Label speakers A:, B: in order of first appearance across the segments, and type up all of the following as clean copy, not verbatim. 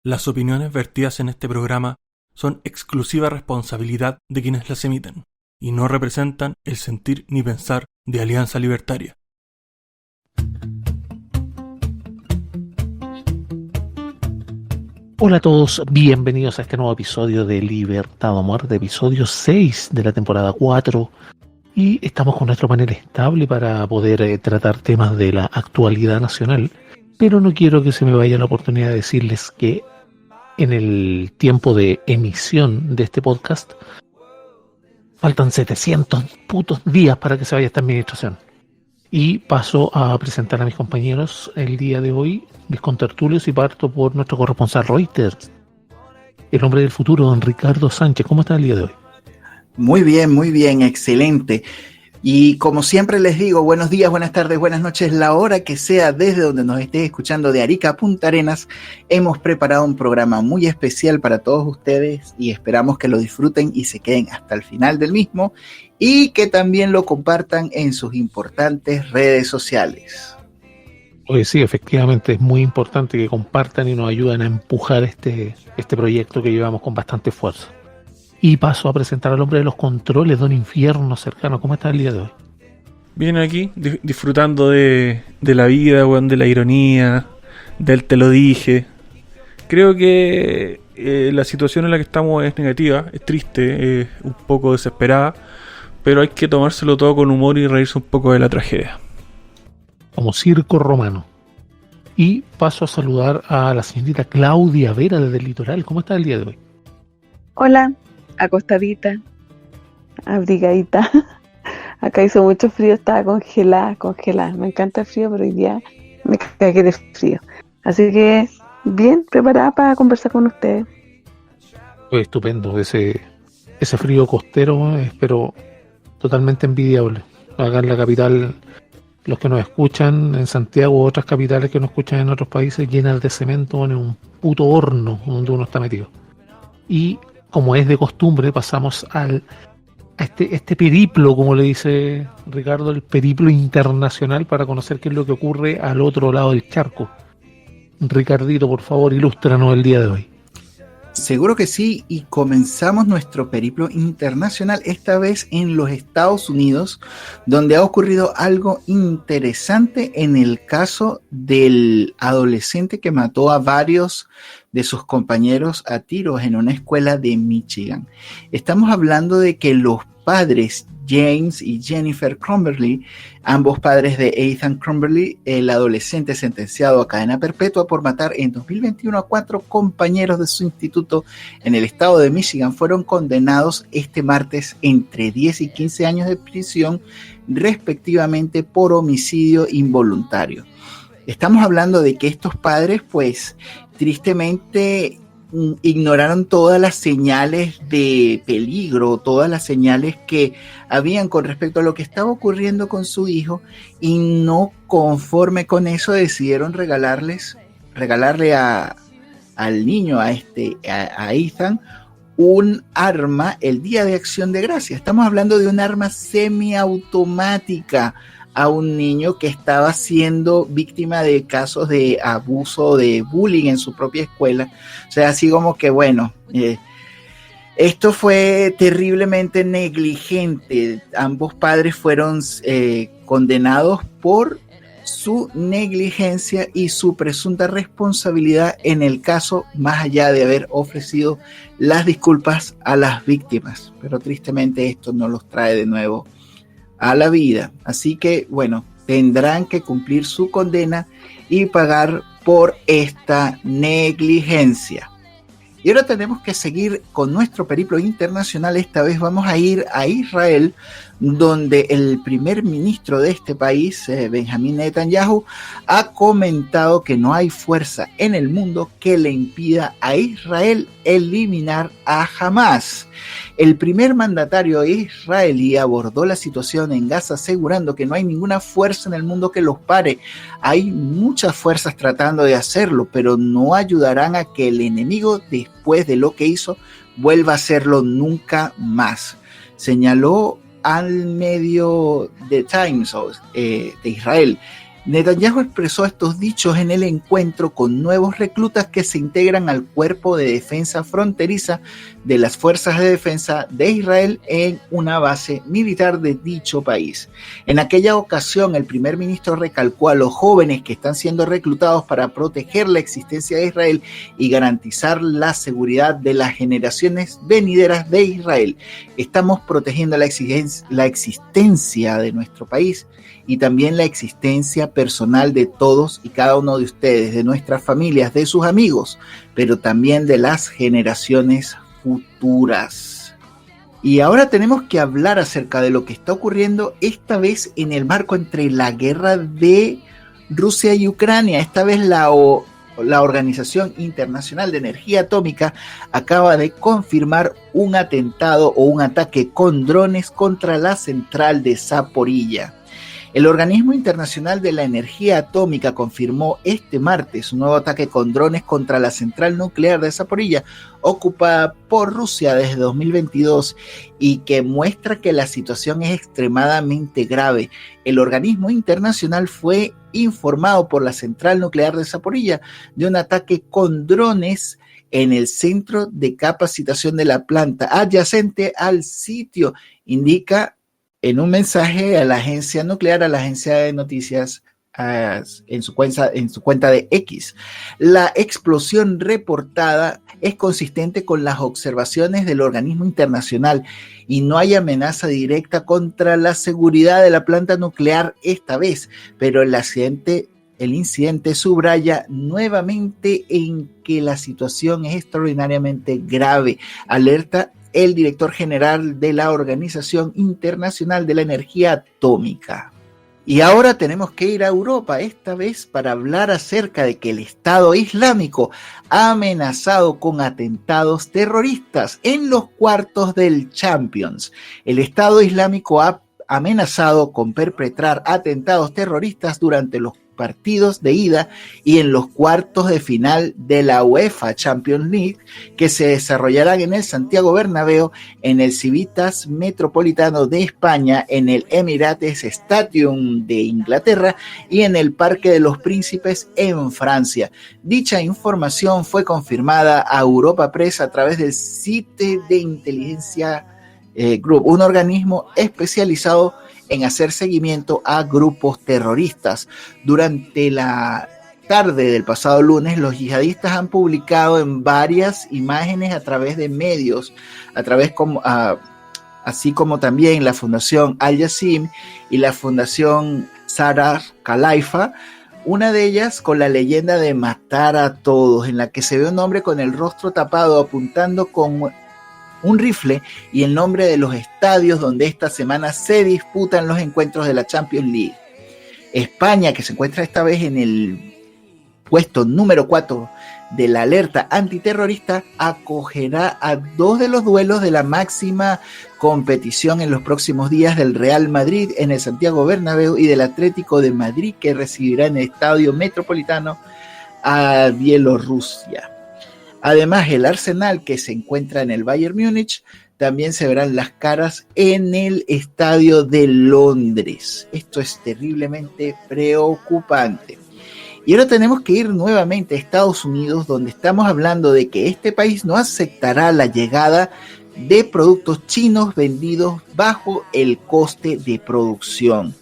A: Las opiniones vertidas en este programa son exclusiva responsabilidad de quienes las emiten y no representan el sentir ni pensar de Alianza Libertaria.
B: Hola a todos, bienvenidos a este nuevo episodio de Libertad o Muerte, episodio 6 de la temporada 4. Y estamos con nuestro panel estable para poder tratar temas de la actualidad nacional. Pero no quiero que se me vaya la oportunidad de decirles que en el tiempo de emisión de este podcast faltan 700 putos días para que se vaya esta administración. Y paso a presentar a mis compañeros el día de hoy, mis contertulios, y parto por nuestro corresponsal Reuters, el hombre del futuro, don Ricardo Sánchez. ¿Cómo está el día de hoy?
C: Muy bien, excelente. Y como siempre les digo, buenos días, buenas tardes, buenas noches, la hora que sea desde donde nos estés escuchando de Arica a Punta Arenas. Hemos preparado un programa muy especial para todos ustedes y esperamos que lo disfruten y se queden hasta el final del mismo y que también lo compartan en sus importantes redes sociales.
B: Pues sí, efectivamente es muy importante que compartan y nos ayuden a empujar este proyecto que llevamos con bastante esfuerzo. Y paso a presentar al hombre de los controles, don Infierno Cercano. ¿Cómo está el día de hoy?
A: Bien aquí, disfrutando de la vida, weón, de la ironía, del te lo dije. Creo que la situación en la que estamos es negativa, es triste, es un poco desesperada, pero hay que tomárselo todo con humor y reírse un poco de la tragedia.
B: Como circo romano. Y paso a saludar a la señorita Claudia Vera desde el Litoral. ¿Cómo está el día de hoy?
D: Hola, acostadita, abrigadita. Acá hizo mucho frío, estaba congelada. Me encanta el frío, pero hoy día me cagué de frío. Así que bien preparada para conversar con ustedes.
B: Pues estupendo, ese frío costero, pero totalmente envidiable. Acá en la capital, los que nos escuchan en Santiago u otras capitales que nos escuchan en otros países, llenas de cemento en un puto horno donde uno está metido. Y como es de costumbre, pasamos a este periplo, como le dice Ricardo, el periplo internacional para conocer qué es lo que ocurre al otro lado del charco. Ricardito, por favor, ilústranos el día de hoy.
C: Seguro que sí, y comenzamos nuestro periplo internacional, esta vez en los Estados Unidos, donde ha ocurrido algo interesante en el caso del adolescente que mató a varios de sus compañeros a tiros en una escuela de Michigan. Estamos hablando de que los padres James y Jennifer Crumberly, ambos padres de Ethan Crumberly, el adolescente sentenciado a cadena perpetua por matar en 2021 a 4 compañeros de su instituto en el estado de Michigan, fueron condenados este martes entre 10 y 15 años de prisión, respectivamente, por homicidio involuntario. Estamos hablando de que estos padres, pues, tristemente ignoraron todas las señales de peligro, todas las señales que habían con respecto a lo que estaba ocurriendo con su hijo, y no conforme con eso decidieron regalarle al niño, a Ethan, un arma el Día de Acción de Gracias. Estamos hablando de un arma semiautomática a un niño que estaba siendo víctima de casos de abuso, de bullying en su propia escuela. O sea, así como que, bueno, esto fue terriblemente negligente. Ambos padres fueron condenados por su negligencia y su presunta responsabilidad en el caso, más allá de haber ofrecido las disculpas a las víctimas. Pero tristemente esto no los trae de nuevo a la vida. Así que, bueno, tendrán que cumplir su condena y pagar por esta negligencia. Y ahora tenemos que seguir con nuestro periplo internacional. Esta vez vamos a ir a Israel, donde el primer ministro de este país, Benjamín Netanyahu, ha comentado que no hay fuerza en el mundo que le impida a Israel eliminar a Hamás. El primer mandatario israelí abordó la situación en Gaza asegurando que no hay ninguna fuerza en el mundo que los pare. Hay muchas fuerzas tratando de hacerlo, pero no ayudarán a que el enemigo, después de lo que hizo, vuelva a hacerlo nunca más. Señaló al medio The Times de Israel. Netanyahu expresó estos dichos en el encuentro con nuevos reclutas que se integran al Cuerpo de Defensa Fronteriza de las Fuerzas de Defensa de Israel en una base militar de dicho país. En aquella ocasión, el primer ministro recalcó a los jóvenes que están siendo reclutados para proteger la existencia de Israel y garantizar la seguridad de las generaciones venideras de Israel. Estamos protegiendo la existencia de nuestro país y también la existencia personal de todos y cada uno de ustedes, de nuestras familias, de sus amigos, pero también de las generaciones futuras. Y ahora tenemos que hablar acerca de lo que está ocurriendo esta vez en el marco entre la guerra de Rusia y Ucrania. Esta vez la Organización Internacional de Energía Atómica acaba de confirmar un atentado o un ataque con drones contra la central de Zaporilla. El Organismo Internacional de la Energía Atómica confirmó este martes un nuevo ataque con drones contra la central nuclear de Zaporilla, ocupada por Rusia desde 2022, y que muestra que la situación es extremadamente grave. El organismo internacional fue informado por la central nuclear de Zaporilla de un ataque con drones en el centro de capacitación de la planta adyacente al sitio, indica en un mensaje a la agencia nuclear, a la agencia de noticias en su cuenta de X. La explosión reportada es consistente con las observaciones del organismo internacional y no hay amenaza directa contra la seguridad de la planta nuclear esta vez, pero el incidente subraya nuevamente en que la situación es extraordinariamente grave. Alerta el director general de la Organización Internacional de la Energía Atómica. Y ahora tenemos que ir a Europa, esta vez para hablar acerca de que el Estado Islámico ha amenazado con atentados terroristas en los cuartos del Champions. El Estado Islámico ha amenazado con perpetrar atentados terroristas durante los partidos de ida y en los cuartos de final de la UEFA Champions League, que se desarrollarán en el Santiago Bernabéu, en el Civitas Metropolitano de España, en el Emirates Stadium de Inglaterra y en el Parque de los Príncipes en Francia. Dicha información fue confirmada a Europa Press a través del sitio de Inteligencia Group, un organismo especializado en hacer seguimiento a grupos terroristas. Durante la tarde del pasado lunes, los yihadistas han publicado en varias imágenes a través de medios, así como también la Fundación Al-Yassim y la Fundación Zahra Khalifa, una de ellas con la leyenda de matar a todos, en la que se ve un hombre con el rostro tapado apuntando con un rifle y el nombre de los estadios donde esta semana se disputan los encuentros de la Champions League. España, que se encuentra esta vez en el puesto número 4 de la alerta antiterrorista, acogerá a 2 de los duelos de la máxima competición en los próximos días, del Real Madrid en el Santiago Bernabéu y del Atlético de Madrid, que recibirá en el Estadio Metropolitano a Bielorrusia. Además, el Arsenal, que se encuentra en el Bayern Múnich, también se verán las caras en el Estadio de Londres. Esto es terriblemente preocupante. Y ahora tenemos que ir nuevamente a Estados Unidos, donde estamos hablando de que este país no aceptará la llegada de productos chinos vendidos bajo el coste de producción.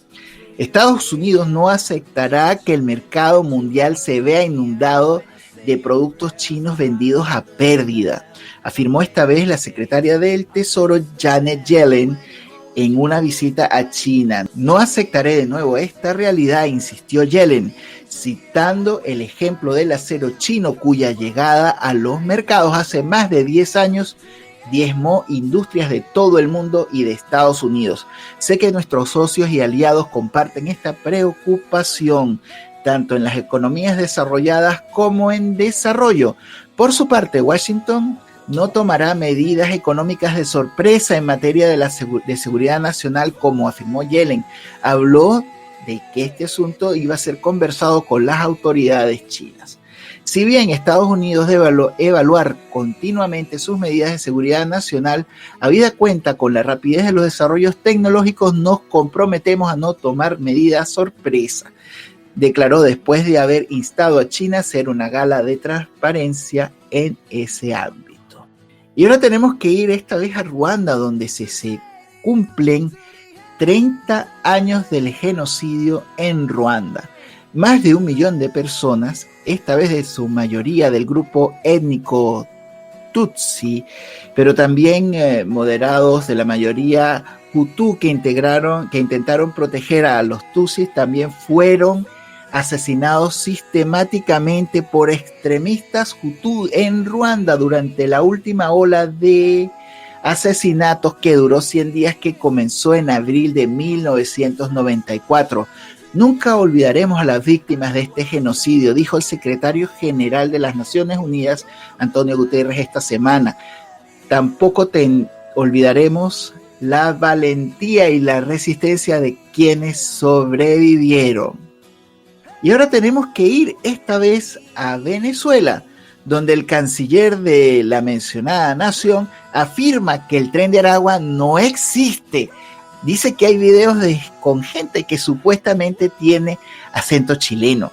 C: Estados Unidos no aceptará que el mercado mundial se vea inundado de productos chinos vendidos a pérdida, afirmó esta vez la secretaria del Tesoro Janet Yellen en una visita a China. No aceptaré de nuevo esta realidad, insistió Yellen, citando el ejemplo del acero chino, cuya llegada a los mercados hace más de 10 años diezmó industrias de todo el mundo y de Estados Unidos. Sé que nuestros socios y aliados comparten esta preocupación, tanto en las economías desarrolladas como en desarrollo. Por su parte, Washington no tomará medidas económicas de sorpresa en materia de seguridad nacional, como afirmó Yellen. Habló de que este asunto iba a ser conversado con las autoridades chinas. Si bien Estados Unidos debe evaluar continuamente sus medidas de seguridad nacional, habida cuenta con la rapidez de los desarrollos tecnológicos, nos comprometemos a no tomar medidas sorpresa. declaró después de haber instado a China a hacer una gala de transparencia en ese ámbito. Y ahora tenemos que ir esta vez a Ruanda, donde se cumplen 30 años del genocidio en Ruanda. Más de 1 millón de personas, esta vez de su mayoría del grupo étnico Tutsi, pero también moderados de la mayoría Hutu que intentaron proteger a los Tutsis, también fueron asesinados sistemáticamente por extremistas Hutu en Ruanda durante la última ola de asesinatos que duró 100 días, que comenzó en abril de 1994. Nunca olvidaremos a las víctimas de este genocidio, dijo el secretario general de las Naciones Unidas, Antonio Guterres, esta semana. Tampoco olvidaremos la valentía y la resistencia de quienes sobrevivieron. Y ahora tenemos que ir esta vez a Venezuela, donde el canciller de la mencionada nación afirma que el Tren de Aragua no existe. Dice que hay videos con gente que supuestamente tiene acento chileno.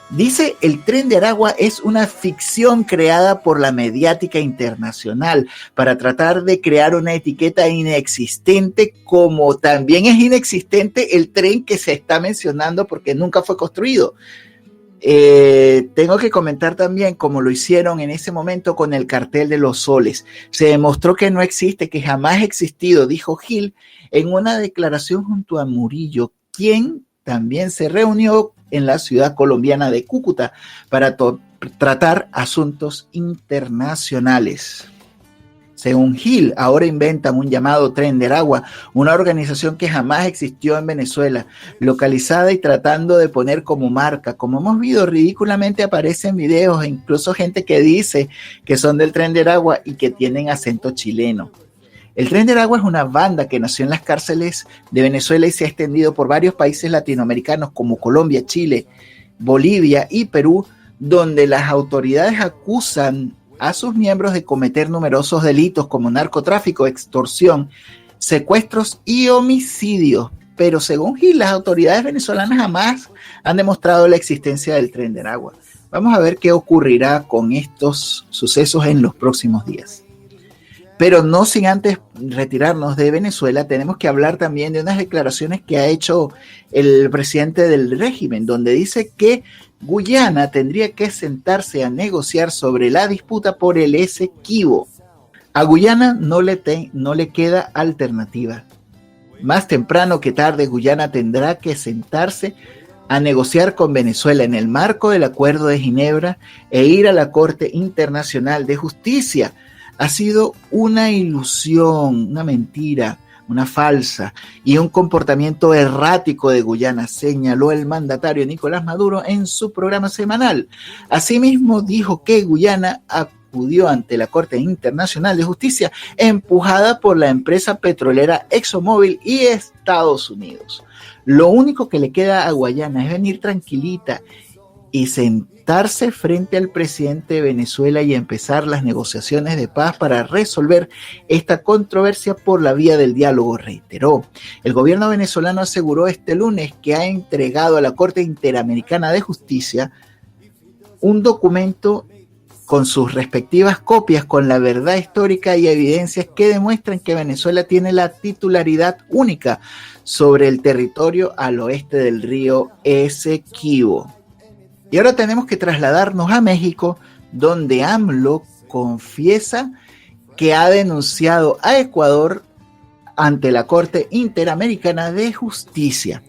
C: Dice el Tren de Aragua es una ficción creada por la mediática internacional para tratar de crear una etiqueta inexistente, como también es inexistente el tren que se está mencionando porque nunca fue construido. Tengo que comentar también cómo lo hicieron en ese momento con el cartel de los soles. Se demostró que no existe, que jamás ha existido, dijo Gil en una declaración junto a Murillo, quien también se reunió en la ciudad colombiana de Cúcuta para tratar asuntos internacionales. Según Gil, ahora inventan un llamado Tren de Aragua, una organización que jamás existió en Venezuela, localizada y tratando de poner como marca. Como hemos visto, ridículamente aparecen videos e incluso gente que dice que son del Tren de Aragua y que tienen acento chileno. El Tren de Aragua es una banda que nació en las cárceles de Venezuela y se ha extendido por varios países latinoamericanos como Colombia, Chile, Bolivia y Perú, donde las autoridades acusan a sus miembros de cometer numerosos delitos como narcotráfico, extorsión, secuestros y homicidios. Pero según Gil, las autoridades venezolanas jamás han demostrado la existencia del Tren de Aragua. Vamos a ver qué ocurrirá con estos sucesos en los próximos días. Pero no sin antes retirarnos de Venezuela, tenemos que hablar también de unas declaraciones que ha hecho el presidente del régimen, donde dice que Guyana tendría que sentarse a negociar sobre la disputa por el Esequibo. A Guyana no le queda alternativa. Más temprano que tarde, Guyana tendrá que sentarse a negociar con Venezuela en el marco del Acuerdo de Ginebra e ir a la Corte Internacional de Justicia. Ha sido una ilusión, una mentira, una falsa y un comportamiento errático de Guyana, señaló el mandatario Nicolás Maduro en su programa semanal. Asimismo, dijo que Guyana acudió ante la Corte Internacional de Justicia empujada por la empresa petrolera ExxonMobil y Estados Unidos. Lo único que le queda a Guyana es venir tranquilita y sentarse frente al presidente de Venezuela y empezar las negociaciones de paz para resolver esta controversia por la vía del diálogo, reiteró. El gobierno venezolano aseguró este lunes que ha entregado a la Corte Interamericana de Justicia un documento con sus respectivas copias con la verdad histórica y evidencias que demuestran que Venezuela tiene la titularidad única sobre el territorio al oeste del río Esequibo. Y ahora tenemos que trasladarnos a México, donde AMLO confiesa que ha denunciado a Ecuador ante la Corte Interamericana de Justicia.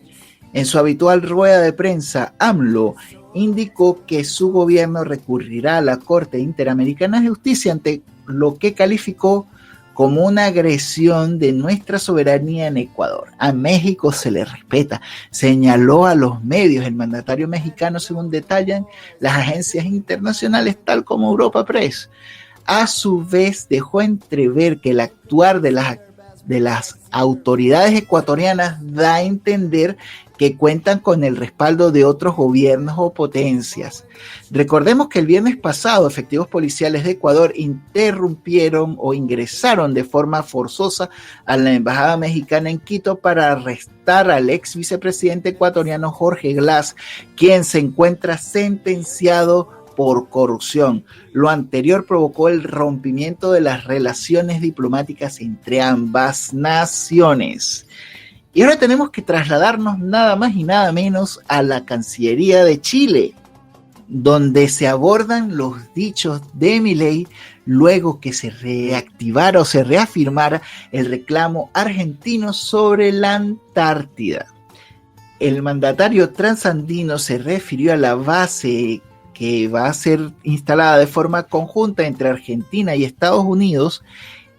C: En su habitual rueda de prensa, AMLO indicó que su gobierno recurrirá a la Corte Interamericana de Justicia ante lo que calificó como una agresión de nuestra soberanía en Ecuador. A México se le respeta, señaló a los medios el mandatario mexicano, según detallan las agencias internacionales, tal como Europa Press. A su vez, dejó entrever que el actuar de las autoridades ecuatorianas da a entender que cuentan con el respaldo de otros gobiernos o potencias. Recordemos que el viernes pasado, efectivos policiales de Ecuador interrumpieron o ingresaron de forma forzosa a la embajada mexicana en Quito para arrestar al ex vicepresidente ecuatoriano Jorge Glass, quien se encuentra sentenciado por corrupción. Lo anterior provocó el rompimiento de las relaciones diplomáticas entre ambas naciones. Y ahora tenemos que trasladarnos nada más y nada menos a la Cancillería de Chile, donde se abordan los dichos de Milei luego que se reactivara o se reafirmara el reclamo argentino sobre la Antártida. El mandatario transandino se refirió a la base que va a ser instalada de forma conjunta entre Argentina y Estados Unidos,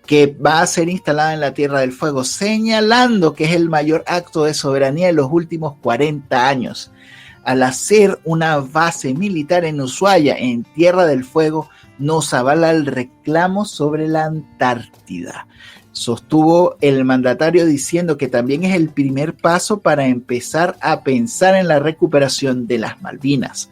C: que va a ser instalada en la Tierra del Fuego, señalando que es el mayor acto de soberanía de los últimos 40 años. Al hacer una base militar en Ushuaia, en Tierra del Fuego, nos avala el reclamo sobre la Antártida. Sostuvo el mandatario diciendo que también es el primer paso para empezar a pensar en la recuperación de las Malvinas.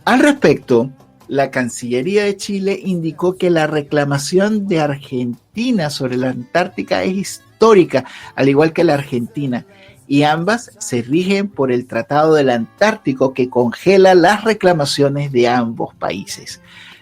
C: Al respecto, la Cancillería de Chile indicó que la reclamación de Argentina sobre la Antártica es histórica, al igual que la Argentina, y ambas se rigen por el Tratado del Antártico que congela las reclamaciones de ambos países.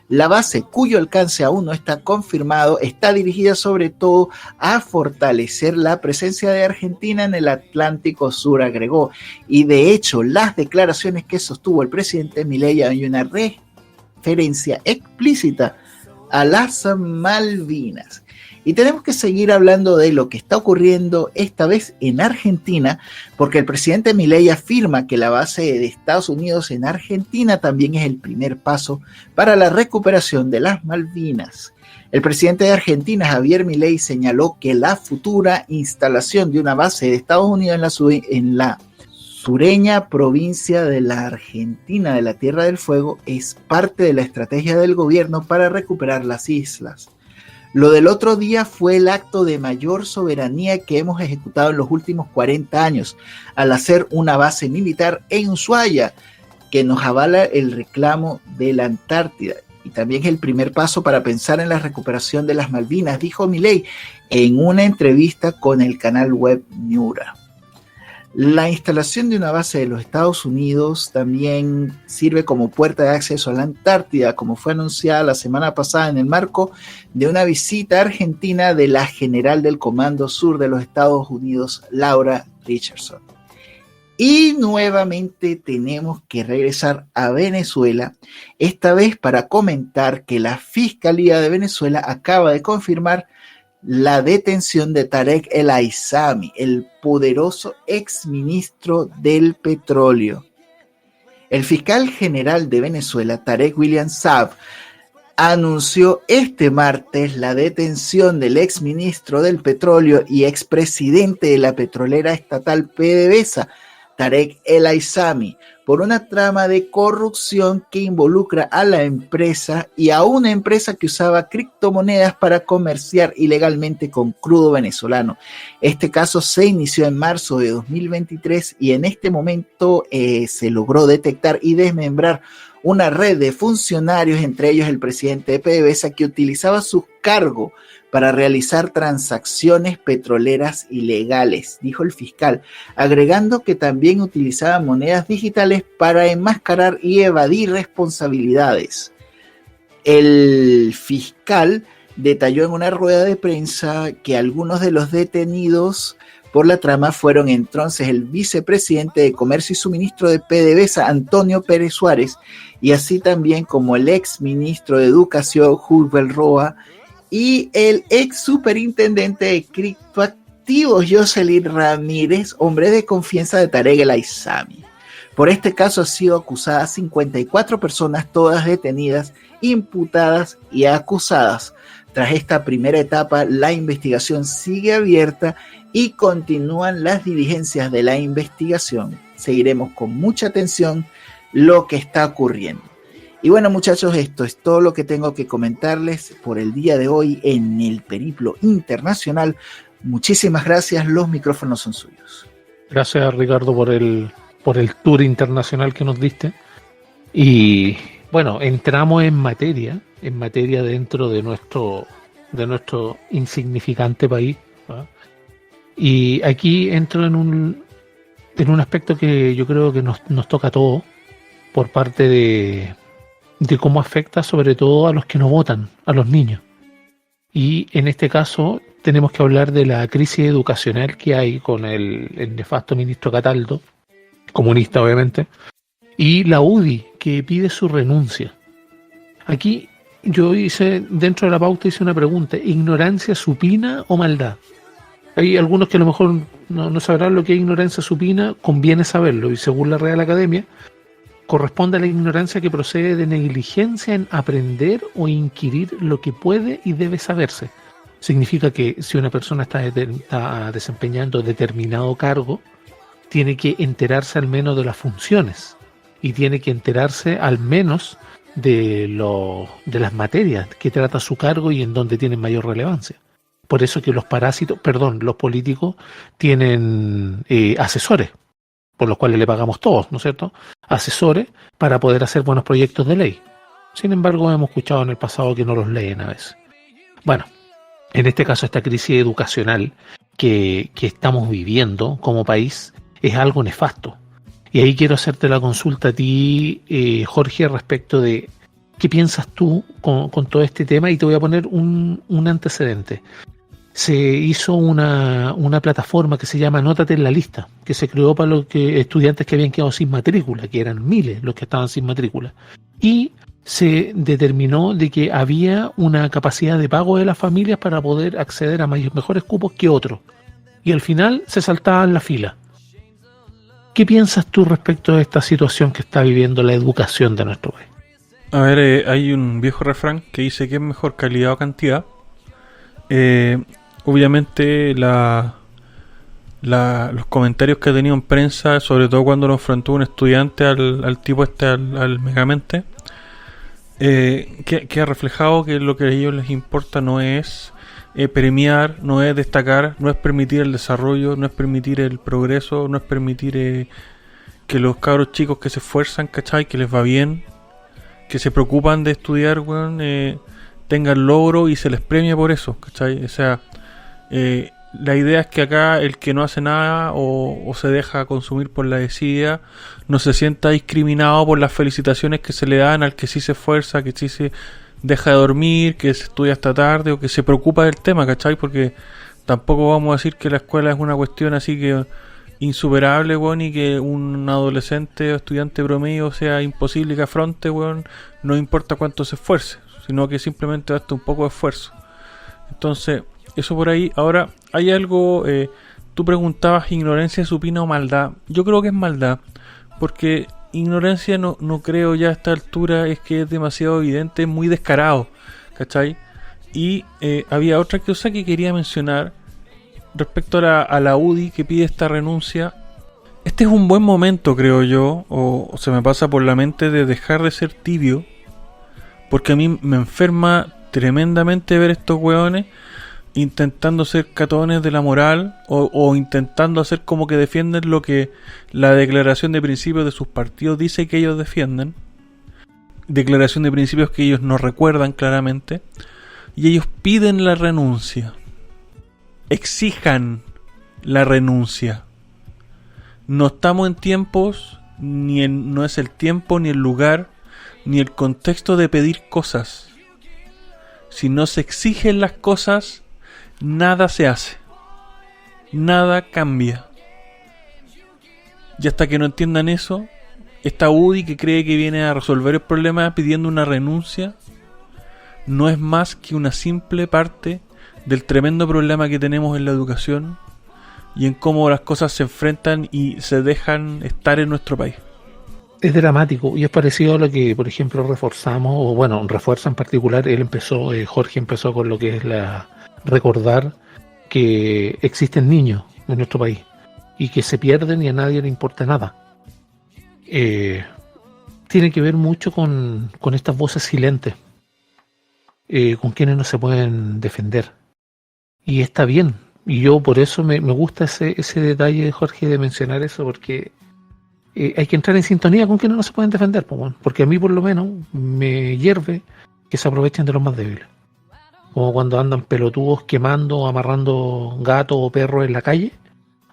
C: La base, cuyo alcance aún no está confirmado, está dirigida sobre todo a fortalecer la presencia de Argentina en el Atlántico Sur, agregó, y de hecho las declaraciones que sostuvo el presidente Milei hay una referencia explícita a las Malvinas. Y tenemos que seguir hablando de lo que está ocurriendo esta vez en Argentina, porque el presidente Milei afirma que la base de Estados Unidos en Argentina también es el primer paso para la recuperación de las Malvinas. El presidente de Argentina, Javier Milei, señaló que la futura instalación de una base de Estados Unidos en la sureña provincia de la Argentina de la Tierra del Fuego es parte de la estrategia del gobierno para recuperar las islas. Lo del otro día fue el acto de mayor soberanía que hemos ejecutado en los últimos 40 años, al hacer una base militar en Ushuaia, que nos avala el reclamo de la Antártida. Y también es el primer paso para pensar en la recuperación de las Malvinas, dijo Milei en una entrevista con el canal web Miura. La instalación de una base de los Estados Unidos también sirve como puerta de acceso a la Antártida, como fue anunciada la semana pasada en el marco de una visita argentina de la general del Comando Sur de los Estados Unidos, Laura Richardson. Y nuevamente tenemos que regresar a Venezuela, esta vez para comentar que la Fiscalía de Venezuela acaba de confirmar la detención de Tarek El Aissami, el poderoso exministro del petróleo. El fiscal general de Venezuela, Tarek William Saab, anunció este martes la detención del exministro del petróleo y expresidente de la petrolera estatal PDVSA, Tarek El Aissami, por una trama de corrupción que involucra a la empresa y a una empresa que usaba criptomonedas para comerciar ilegalmente con crudo venezolano. Este caso se inició en marzo de 2023 y en este momento se logró detectar y desmembrar una red de funcionarios, entre ellos el presidente de PDVSA, que utilizaba su cargo para realizar transacciones petroleras ilegales, dijo el fiscal, agregando que también utilizaba monedas digitales para enmascarar y evadir responsabilidades. El fiscal detalló en una rueda de prensa que algunos de los detenidos por la trama fueron entonces el vicepresidente de Comercio y Suministro de PDVSA, Antonio Pérez Suárez, y así también como el ex ministro de Educación, Julbel Roa, y el ex superintendente de criptoactivos, Jocelyn Ramírez, hombre de confianza de Tarek El Aissami. Por este caso han sido acusadas 54 personas, todas detenidas, imputadas y acusadas. Tras esta primera etapa, la investigación sigue abierta y continúan las diligencias de la investigación. Seguiremos con mucha atención lo que está ocurriendo. Y bueno, muchachos, esto es todo lo que tengo que comentarles por el día de hoy en el Periplo Internacional. Muchísimas gracias, los micrófonos son suyos.
B: Gracias, Ricardo, por el tour internacional que nos diste. Y bueno, entramos en materia dentro de nuestro insignificante país, ¿no? Y aquí entro en un aspecto que yo creo que nos toca a todos, por parte de cómo afecta sobre todo a los que no votan, a los niños. Y en este caso tenemos que hablar de la crisis educacional que hay con el nefasto ministro Cataldo, comunista obviamente, y la UDI, que pide su renuncia. Aquí yo dentro de la pauta hice una pregunta: ¿ignorancia supina o maldad? Hay algunos que a lo mejor no sabrán lo que es ignorancia supina, conviene saberlo, y según la Real Academia, corresponde a la ignorancia que procede de negligencia en aprender o inquirir lo que puede y debe saberse. Significa que si una persona está desempeñando determinado cargo, tiene que enterarse al menos de las funciones y tiene que enterarse al menos de las materias que trata su cargo y en donde tienen mayor relevancia. Por eso que los políticos tienen asesores, por los cuales le pagamos todos, ¿no es cierto? Asesores para poder hacer buenos proyectos de ley. Sin embargo, hemos escuchado en el pasado que no los leen a veces. Bueno, en este caso esta crisis educacional que estamos viviendo como país es algo nefasto. Y ahí quiero hacerte la consulta a ti, Jorge, respecto de qué piensas tú con todo este tema, y te voy a poner un antecedente. Se hizo una plataforma que se llama Anótate en la Lista, que se creó para los estudiantes que habían quedado sin matrícula, que eran miles los que estaban sin matrícula. Y se determinó de que había una capacidad de pago de las familias para poder acceder a mejores cupos que otros. Y al final se saltaban la fila. ¿Qué piensas tú respecto a esta situación que está viviendo la educación de nuestro país?
A: A ver, hay un viejo refrán que dice que es mejor calidad o cantidad. Obviamente los comentarios que ha tenido en prensa, sobre todo cuando lo enfrentó un estudiante al tipo al Megamente, que ha reflejado que lo que a ellos les importa no es premiar, no es destacar, no es permitir el desarrollo, no es permitir el progreso, no es permitir que los cabros chicos que se esfuerzan, ¿cachai? Que les va bien, que se preocupan de estudiar, weón, tengan logro y se les premia por eso, ¿cachai? O sea, la idea es que acá el que no hace nada o se deja consumir por la desidia no se sienta discriminado por las felicitaciones que se le dan al que sí se esfuerza, que sí se deja de dormir, que se estudia hasta tarde o que se preocupa del tema, ¿cachai? Porque tampoco vamos a decir que la escuela es una cuestión así que insuperable, weón, y que un adolescente o estudiante promedio sea imposible que afronte, weón, no importa cuánto se esfuerce, sino que simplemente basta un poco de esfuerzo. Entonces, eso por ahí. Ahora, hay algo, tú preguntabas ignorancia supina o maldad. Yo creo que es maldad, porque ignorancia no creo ya a esta altura, es que es demasiado evidente, es muy descarado, ¿cachai? Y había otra cosa que quería mencionar respecto a la UDI que pide esta renuncia. Este es un buen momento, creo yo, o se me pasa por la mente, de dejar de ser tibio, porque a mí me enferma tremendamente ver estos hueones intentando ser catones de la moral o intentando hacer como que defienden lo que la declaración de principios de sus partidos dice que ellos defienden, declaración de principios que ellos no recuerdan claramente, y ellos piden la renuncia, exijan la renuncia. No estamos en tiempos, no es el tiempo, ni el lugar, ni el contexto de pedir cosas. Si no se exigen las cosas, nada se hace, nada cambia. Y hasta que no entiendan eso, esta UDI que cree que viene a resolver el problema pidiendo una renuncia, no es más que una simple parte del tremendo problema que tenemos en la educación y en cómo las cosas se enfrentan y se dejan estar en nuestro país.
B: Es dramático y es parecido a lo que, por ejemplo, reforzamos, o bueno, refuerza en particular. Jorge empezó con lo que es recordar que existen niños en nuestro país y que se pierden y a nadie le importa nada. Tiene que ver mucho con estas voces silentes, con quienes no se pueden defender. Y está bien, Y yo por eso me gusta ese detalle de Jorge de mencionar eso, porque hay que entrar en sintonía con quienes no se pueden defender, pues, bueno, porque a mí por lo menos me hierve que se aprovechen de los más débiles. Como cuando andan pelotudos quemando, amarrando gatos o perros en la calle,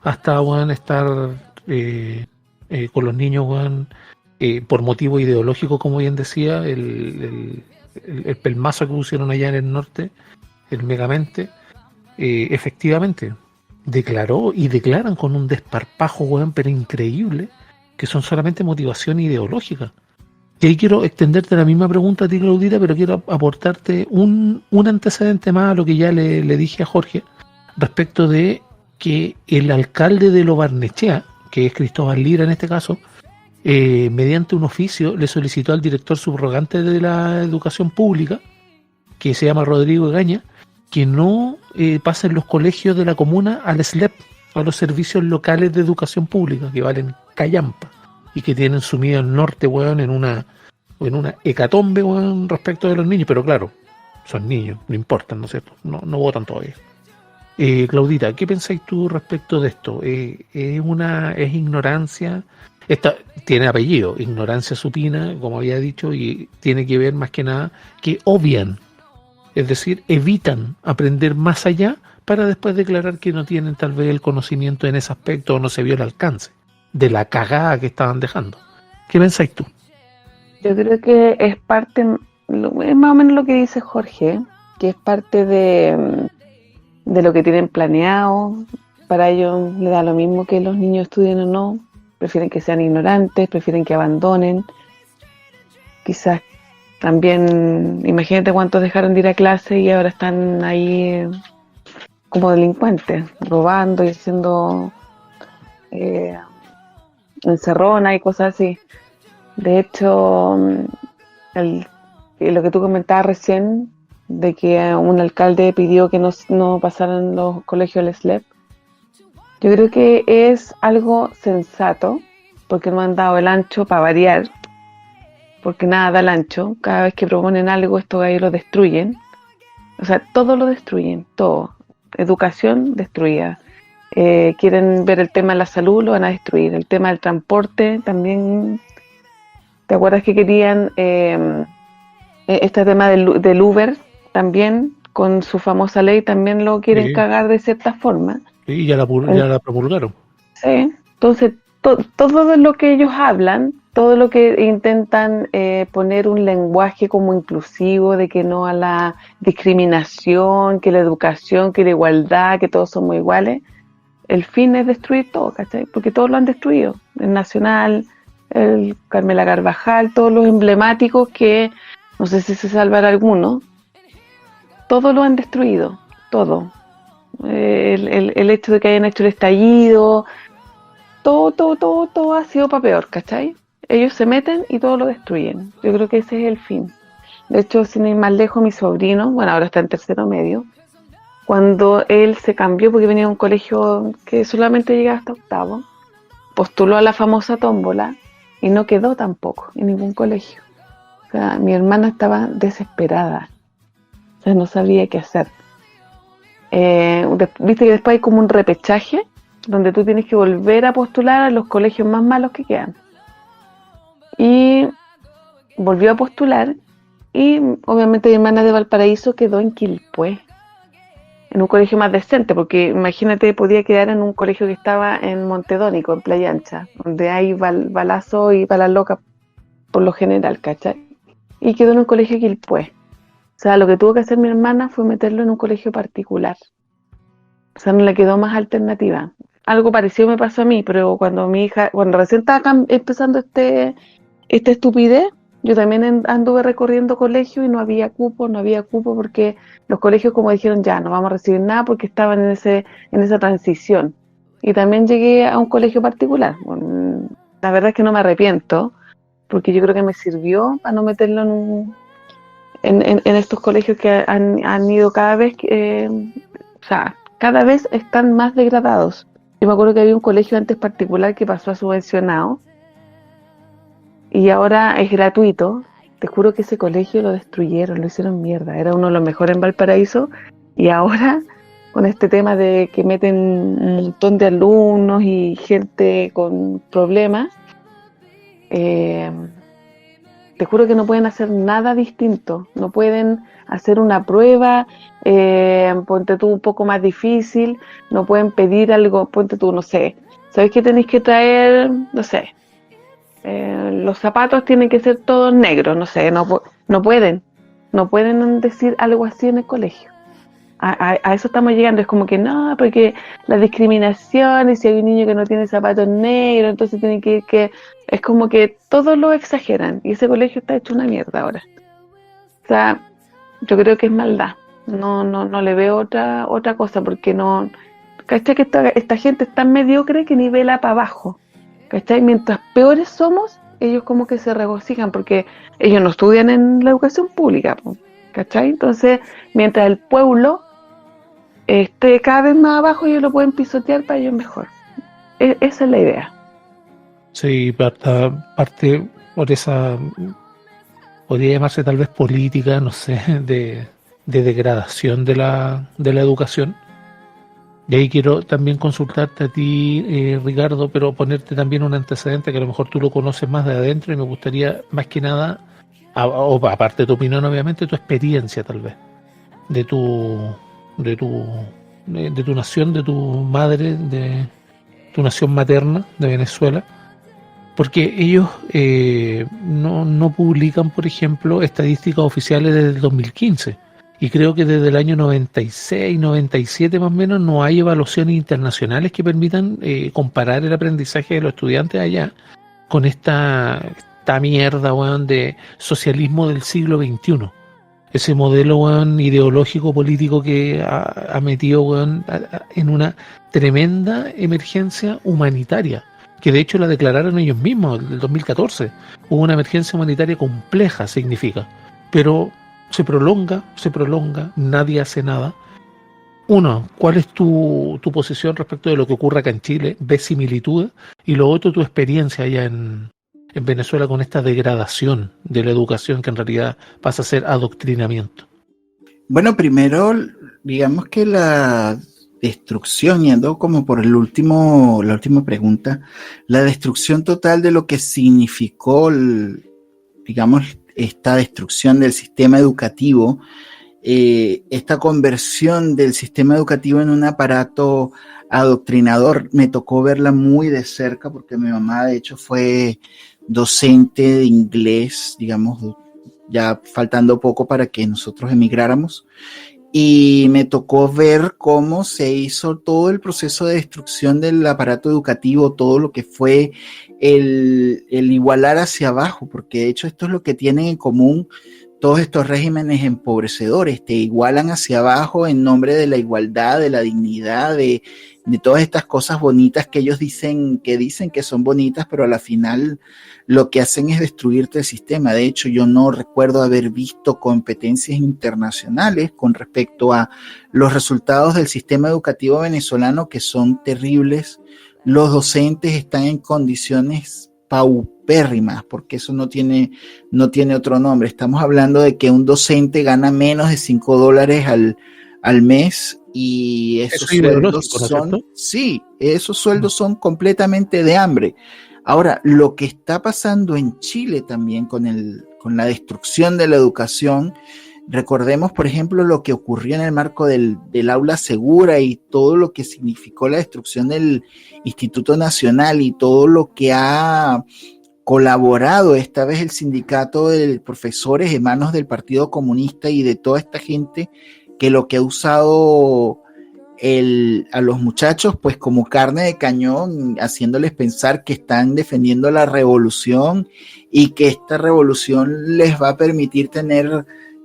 B: hasta bueno, estar con los niños bueno, por motivo ideológico, como bien decía, el pelmazo que pusieron allá en el norte, el Megamente, efectivamente declaró y declaran con un desparpajo, weón, pero increíble, que son solamente motivación ideológica. Y ahí quiero extenderte la misma pregunta a ti, Claudita, pero quiero aportarte un antecedente más a lo que ya le dije a Jorge, respecto de que el alcalde de Lo Barnechea, que es Cristóbal Lira en este caso, mediante un oficio le solicitó al director subrogante de la educación pública, que se llama Rodrigo Egaña, que no pasen los colegios de la comuna al SLEP, a los servicios locales de educación pública, que valen callampa, y que tienen sumido al norte, weón, en una hecatombe, weón, respecto de los niños. Pero claro, son niños, no importan, ¿no es cierto? No votan todavía. Claudita, ¿qué pensáis tú respecto de esto? ¿Es ignorancia? Esta tiene apellido, ignorancia supina, como había dicho, y tiene que ver más que nada que obvian, es decir, evitan aprender más allá para después declarar que no tienen tal vez el conocimiento en ese aspecto o no se vio el alcance de la cagada que estaban dejando. ¿Qué pensáis tú?
D: Yo creo que es parte, es más o menos lo que dice Jorge, que es parte de lo que tienen planeado. Para ellos les da lo mismo que los niños estudien o no, prefieren que sean ignorantes, prefieren que abandonen. Quizás también, imagínate cuántos dejaron de ir a clase y ahora están ahí como delincuentes, robando y haciendo encerrona y cosas así. De hecho, lo que tú comentabas recién, de que un alcalde pidió que no pasaran los colegios al SLEP, yo creo que es algo sensato, porque no han dado el ancho para variar, porque nada da el ancho. Cada vez que proponen algo, estos gallos lo destruyen. O sea, todo lo destruyen, todo. Educación destruida. Quieren ver el tema de la salud, lo van a destruir. El tema del transporte también. ¿Te acuerdas que querían este tema del Uber también, con su famosa ley, también lo quieren cagar de cierta forma?
B: Sí, ya la promulgaron.
D: Sí, entonces todo lo que ellos hablan, todo lo que intentan poner un lenguaje como inclusivo, de que no a la discriminación, que la educación, que la igualdad, que todos somos iguales, el fin es destruir todo, ¿cachai? Porque todos lo han destruido. El Nacional, el Carmela Carvajal, todos los emblemáticos que, no sé si se salvará alguno, todo lo han destruido, todo. El hecho de que hayan hecho el estallido, todo ha sido para peor, ¿cachai? Ellos se meten y todo lo destruyen. Yo creo que ese es el fin. De hecho, sin ir más lejos, mi sobrino, bueno, ahora está en tercero medio, cuando él se cambió, porque venía a un colegio que solamente llegaba hasta octavo, postuló a la famosa tómbola y no quedó tampoco en ningún colegio. O sea, mi hermana estaba desesperada, o sea, no sabía qué hacer. Viste que después hay como un repechaje donde tú tienes que volver a postular a los colegios más malos que quedan. Y volvió a postular y obviamente mi hermana de Valparaíso quedó en Quilpué, en un colegio más decente, porque imagínate, podía quedar en un colegio que estaba en Montedónico, en Playa Ancha, donde hay balazo y balas locas por lo general, ¿cachai? Y quedó en un colegio Quilpué. O sea, lo que tuvo que hacer mi hermana fue meterlo en un colegio particular. O sea, no le quedó más alternativa. Algo parecido me pasó a mí, pero cuando recién estaba empezando esta estupidez, yo también anduve recorriendo colegios y no había cupo, porque los colegios, como dijeron, ya no vamos a recibir nada porque estaban en esa transición. Y también llegué a un colegio particular. Bueno, la verdad es que no me arrepiento, porque yo creo que me sirvió para no meterlo en estos colegios que han ido cada vez, cada vez están más degradados. Yo me acuerdo que había un colegio antes particular que pasó a subvencionado y ahora es gratuito. Te juro que ese colegio lo destruyeron, lo hicieron mierda. Era uno de los mejores en Valparaíso y ahora, con este tema de que meten un montón de alumnos y gente con problemas, te juro que no pueden hacer nada distinto, no pueden hacer una prueba, ponte tú un poco más difícil, no pueden pedir algo, ponte tú, no sé, ¿sabes que tenéis que traer, no sé, los zapatos tienen que ser todos negros, no sé, no pueden decir algo así en el colegio. A eso estamos llegando, es como que no, porque la discriminación, y si hay un niño que no tiene zapatos negros, entonces tiene que es como que todos lo exageran, y ese colegio está hecho una mierda ahora. O sea, yo creo que es maldad, no le veo otra cosa, porque no, ¿cachai? Que esta gente es tan mediocre que nivela para abajo, ¿cachai? Mientras peores somos, ellos como que se regocijan, porque ellos no estudian en la educación pública, ¿cachai? Entonces, mientras el pueblo esté cada vez más abajo, ellos lo pueden pisotear para ellos mejor. Esa es la idea.
B: Sí, parte por esa, podría llamarse tal vez política, no sé, de degradación de la educación. Y ahí quiero también consultarte a ti, Ricardo, pero ponerte también un antecedente que a lo mejor tú lo conoces más de adentro y me gustaría más que nada, o aparte de tu opinión obviamente, tu experiencia tal vez, de tu nación, de tu madre, de tu nación materna de Venezuela, porque ellos no publican, por ejemplo, estadísticas oficiales desde el 2015, y creo que desde el año 96, 97 más o menos no hay evaluaciones internacionales que permitan comparar el aprendizaje de los estudiantes allá con esta mierda, weón, de socialismo del siglo XXI. Ese modelo, weón, ideológico político que ha metido, weón, en una tremenda emergencia humanitaria, que de hecho la declararon ellos mismos en el 2014. Hubo una emergencia humanitaria compleja, significa, pero se prolonga, nadie hace nada. Uno, ¿cuál es tu posición respecto de lo que ocurre acá en Chile? ¿Ves similitudes? Y lo otro, tu experiencia allá en Venezuela con esta degradación de la educación que en realidad pasa a ser adoctrinamiento.
C: Bueno, primero, digamos que la destrucción, yendo como por la última pregunta, la destrucción total de lo que significó, digamos, esta destrucción del sistema educativo, esta conversión del sistema educativo en un aparato adoctrinador, me tocó verla muy de cerca porque mi mamá de hecho fue docente de inglés, digamos, ya faltando poco para que nosotros emigráramos, y me tocó ver cómo se hizo todo el proceso de destrucción del aparato educativo, todo lo que fue el igualar hacia abajo, porque de hecho esto es lo que tienen en común todos estos regímenes empobrecedores, te igualan hacia abajo en nombre de la igualdad, de la dignidad, de todas estas cosas bonitas que ellos dicen que son bonitas, pero a la final lo que hacen es destruirte el sistema. De hecho, yo no recuerdo haber visto competencias internacionales con respecto a los resultados del sistema educativo venezolano, que son terribles. Los docentes están en condiciones paupérrimas, porque eso no tiene otro nombre. Estamos hablando de que un docente gana menos de $5 al mes, y esos sueldos son, ¿no? Sí, esos sueldos son completamente de hambre. Ahora, lo que está pasando en Chile también con la destrucción de la educación, recordemos, por ejemplo, lo que ocurrió en el marco del aula segura y todo lo que significó la destrucción del Instituto Nacional y todo lo que ha colaborado esta vez el sindicato de profesores en manos del Partido Comunista y de toda esta gente, que lo que ha usado a los muchachos pues como carne de cañón, haciéndoles pensar que están defendiendo la revolución y que esta revolución les va a permitir tener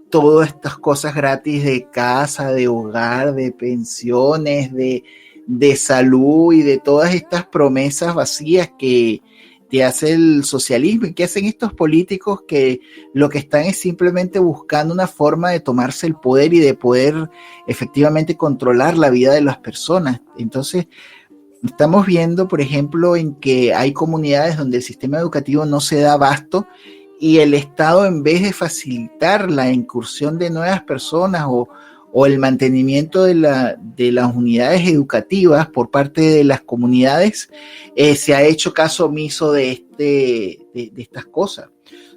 C: todas estas cosas gratis de casa, de hogar, de pensiones, de salud y de todas estas promesas vacías que te hace el socialismo y que hacen estos políticos, que lo que están es simplemente buscando una forma de tomarse el poder y de poder efectivamente controlar la vida de las personas. Entonces, estamos viendo, por ejemplo, en que hay comunidades donde el sistema educativo no se da abasto y el Estado, en vez de facilitar la incursión de nuevas personas o el mantenimiento de las unidades educativas por parte de las comunidades, se ha hecho caso omiso de estas cosas.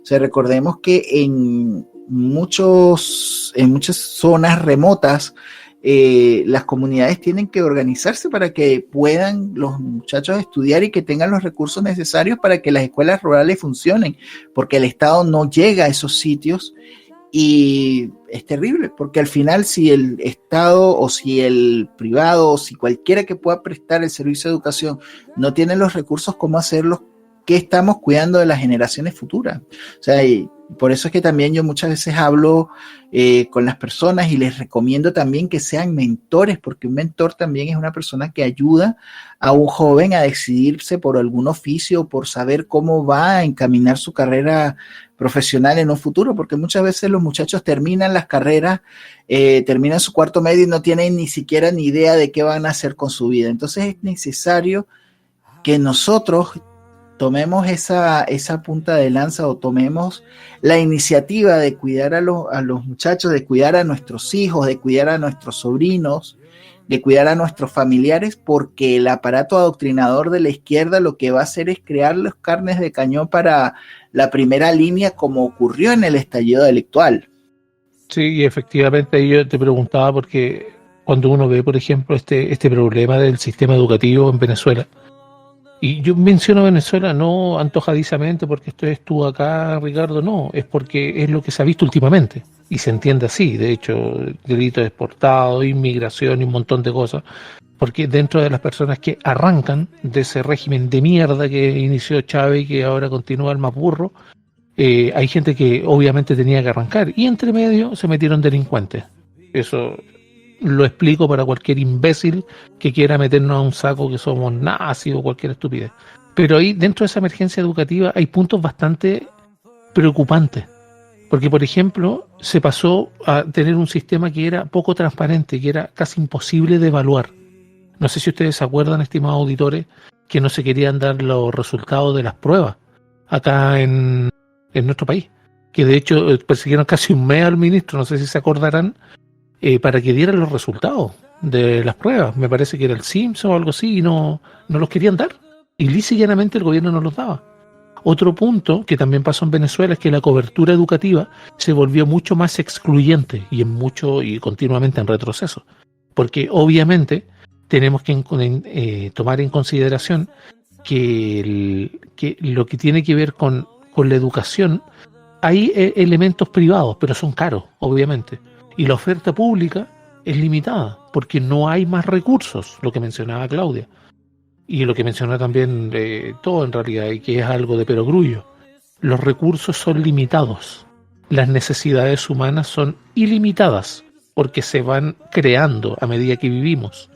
C: O sea, recordemos que en muchas zonas remotas, las comunidades tienen que organizarse para que puedan los muchachos estudiar y que tengan los recursos necesarios para que las escuelas rurales funcionen, porque el Estado no llega a esos sitios. Y es terrible, porque al final, si el Estado o si el privado o si cualquiera que pueda prestar el servicio de educación no tiene los recursos, ¿cómo hacerlo? ¿Qué estamos cuidando de las generaciones futuras? O sea, y por eso es que también yo muchas veces hablo con las personas y les recomiendo también que sean mentores, porque un mentor también es una persona que ayuda a un joven a decidirse por algún oficio, por saber cómo va a encaminar su carrera profesional en un futuro, porque muchas veces los muchachos terminan las carreras, terminan su cuarto medio y no tienen ni siquiera ni idea de qué van a hacer con su vida. Entonces es necesario que nosotros tomemos esa punta de lanza o tomemos la iniciativa de cuidar a los muchachos, de cuidar a nuestros hijos, de cuidar a nuestros sobrinos, de cuidar a nuestros familiares, porque el aparato adoctrinador de la izquierda lo que va a hacer es crear los carnes de cañón para la primera línea, como ocurrió en el estallido delictual.
B: Sí, y efectivamente yo te preguntaba porque cuando uno ve, por ejemplo, este problema del sistema educativo en Venezuela, y yo menciono Venezuela no antojadizamente porque estuvo acá, Ricardo, no, es porque es lo que se ha visto últimamente, y se entiende así, de hecho, delitos exportados, inmigración y un montón de cosas, porque dentro de las personas que arrancan de ese régimen de mierda que inició Chávez y que ahora continúa el más burro, hay gente que obviamente tenía que arrancar, y entre medio se metieron delincuentes. Eso lo explico para cualquier imbécil que quiera meternos a un saco que somos nazis o cualquier estupidez. Pero ahí, dentro de esa emergencia educativa, hay puntos bastante preocupantes. Porque, por ejemplo, se pasó a tener un sistema que era poco transparente, que era casi imposible de evaluar. No sé si ustedes se acuerdan, estimados auditores, que no se querían dar los resultados de las pruebas acá en nuestro país. Que de hecho persiguieron casi un mes al ministro, no sé si se acordarán, para que dieran los resultados de las pruebas. Me parece que era el Simpson o algo así, y no los querían dar. Y lisa y llanamente el gobierno no los daba. Otro punto que también pasó en Venezuela es que la cobertura educativa se volvió mucho más excluyente y continuamente en retroceso. Porque obviamente tenemos que tomar en consideración que lo que tiene que ver con la educación, hay elementos privados, pero son caros, obviamente. Y la oferta pública es limitada, porque no hay más recursos, lo que mencionaba Claudia. Y lo que menciona también todo en realidad, y que es algo de perogrullo. Los recursos son limitados. Las necesidades humanas son ilimitadas, porque se van creando a medida que vivimos.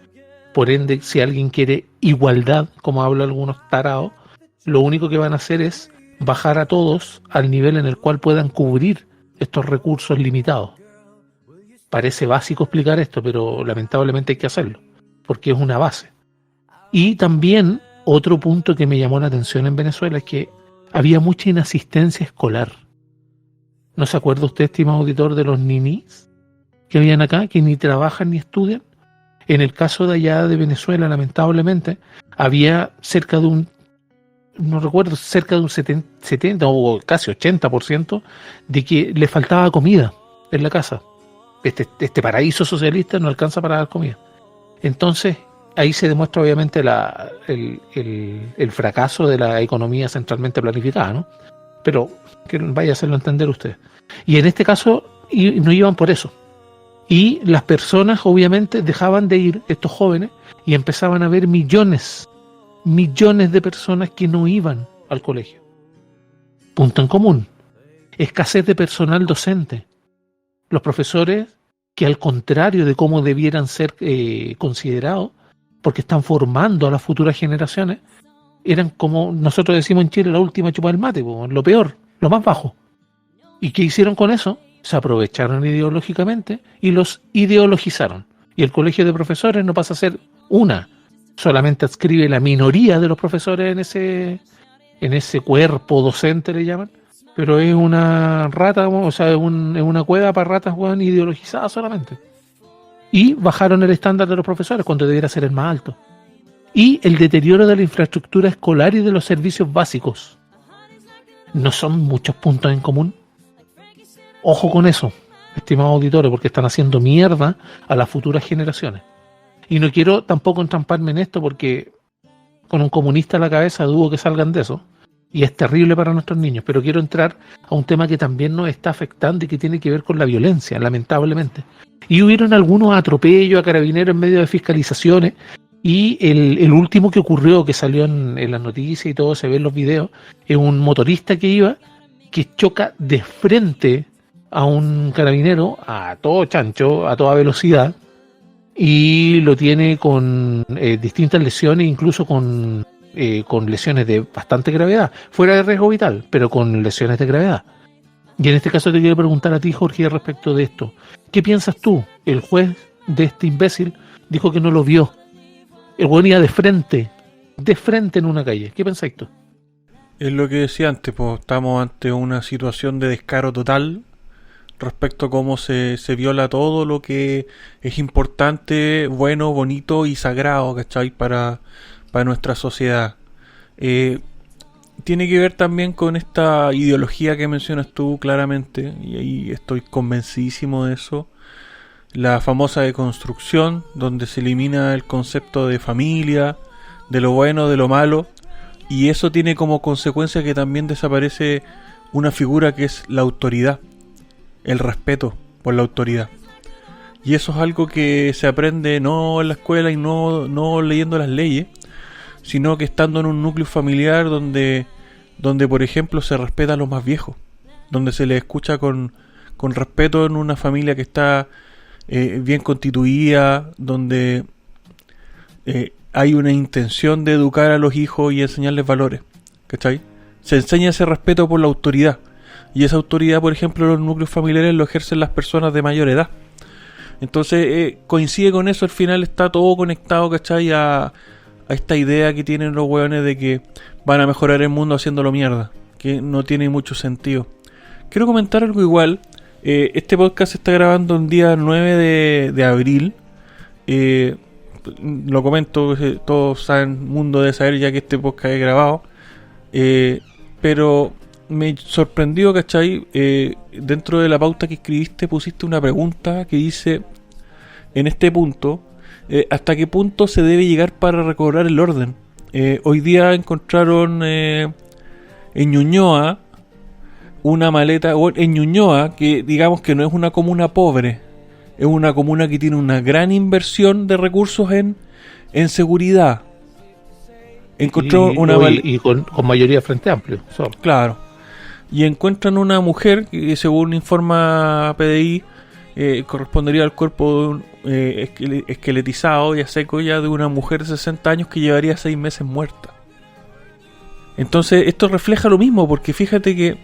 B: Por ende, si alguien quiere igualdad, como hablan algunos tarados, lo único que van a hacer es bajar a todos al nivel en el cual puedan cubrir estos recursos limitados. Parece básico explicar esto, pero lamentablemente hay que hacerlo, porque es una base. Y también otro punto que me llamó la atención en Venezuela es que había mucha inasistencia escolar. ¿No se acuerda usted, estimado auditor, de los ninis que habían acá, que ni trabajan ni estudian? En el caso de allá de Venezuela, lamentablemente, había cerca de un 70 o casi 80% de que le faltaba comida en la casa. Este paraíso socialista no alcanza para dar comida. Entonces, ahí se demuestra obviamente el fracaso de la economía centralmente planificada, ¿no? Pero que vaya a hacerlo entender usted. Y en este caso no iban por eso. Y las personas obviamente dejaban de ir, estos jóvenes, y empezaban a haber millones de personas que no iban al colegio. Punto en común: escasez de personal docente. Los profesores, que al contrario de cómo debieran ser considerados, porque están formando a las futuras generaciones, eran, como nosotros decimos en Chile, la última chupa del mate, lo peor, lo más bajo. ¿Y qué hicieron con eso? Se aprovecharon ideológicamente y los ideologizaron. Y el colegio de profesores no pasa a ser solamente adscribe la minoría de los profesores en ese cuerpo docente, le llaman, pero es una rata, o sea, es una cueva para ratas, ideologizadas solamente. y bajaron el estándar de los profesores cuando debiera ser el más alto. Y el deterioro de la infraestructura escolar y de los servicios básicos. ¿No son muchos puntos en común? Ojo con eso, estimados auditores, porque están haciendo mierda a las futuras generaciones. Y no quiero tampoco entramparme en esto porque con un comunista a la cabeza dudo que salgan de eso. Y es terrible para nuestros niños, pero quiero entrar a un tema que también nos está afectando y que tiene que ver con la violencia, lamentablemente. Y hubieron algunos atropellos a carabineros en medio de fiscalizaciones, y el último que ocurrió, que salió en las noticias y todo, se ve en los videos, es un motorista que choca de frente a un carabinero, a todo chancho, a toda velocidad, y lo tiene con distintas lesiones, incluso con lesiones de bastante gravedad, fuera de riesgo vital, pero con lesiones de gravedad. Y en este caso te quiero preguntar a ti, Jorge, respecto de esto. ¿Qué piensas tú? El juez de este imbécil dijo que no lo vio. El güey iba de frente en una calle. ¿Qué pensáis tú?
A: Es lo que decía antes, pues estamos ante una situación de descaro total respecto a cómo se viola todo lo que es importante, bueno, bonito y sagrado, ¿cachai? Para nuestra sociedad. Tiene que ver también con esta ideología que mencionas tú claramente, y ahí estoy convencidísimo de eso, la famosa deconstrucción, donde se elimina el concepto de familia, de lo bueno, de lo malo, y eso tiene como consecuencia que también desaparece una figura que es la autoridad, el respeto por la autoridad. Y eso es algo que se aprende no en la escuela y no leyendo las leyes, sino que estando en un núcleo familiar donde por ejemplo se respeta a los más viejos, donde se les escucha con respeto, en una familia que está bien constituida, donde hay una intención de educar a los hijos y enseñarles valores, ¿cachai? Se enseña ese respeto por la autoridad, y esa autoridad, por ejemplo, en los núcleos familiares lo ejercen las personas de mayor edad. Entonces coincide con eso, al final está todo conectado, ¿cachai? A esta idea que tienen los hueones de que van a mejorar el mundo haciéndolo mierda, que no tiene mucho sentido. Quiero comentar algo igual. Este podcast se está grabando el día 9 de abril. Lo comento, todos saben, mundo de saber ya que este podcast es grabado. Pero me sorprendió, ¿cachai? Dentro de la pauta que escribiste pusiste una pregunta que dice, en este punto, ¿hasta qué punto se debe llegar para recobrar el orden? Hoy día encontraron en Ñuñoa una maleta, en Ñuñoa, que digamos que no es una comuna pobre, es una comuna que tiene una gran inversión de recursos en seguridad. Encontró
B: y con mayoría Frente Amplio.
A: Claro. Y encuentran una mujer que, según informa PDI, correspondería al cuerpo esqueletizado y a seco ya de una mujer de 60 años que llevaría 6 meses muerta. Entonces esto refleja lo mismo, porque fíjate que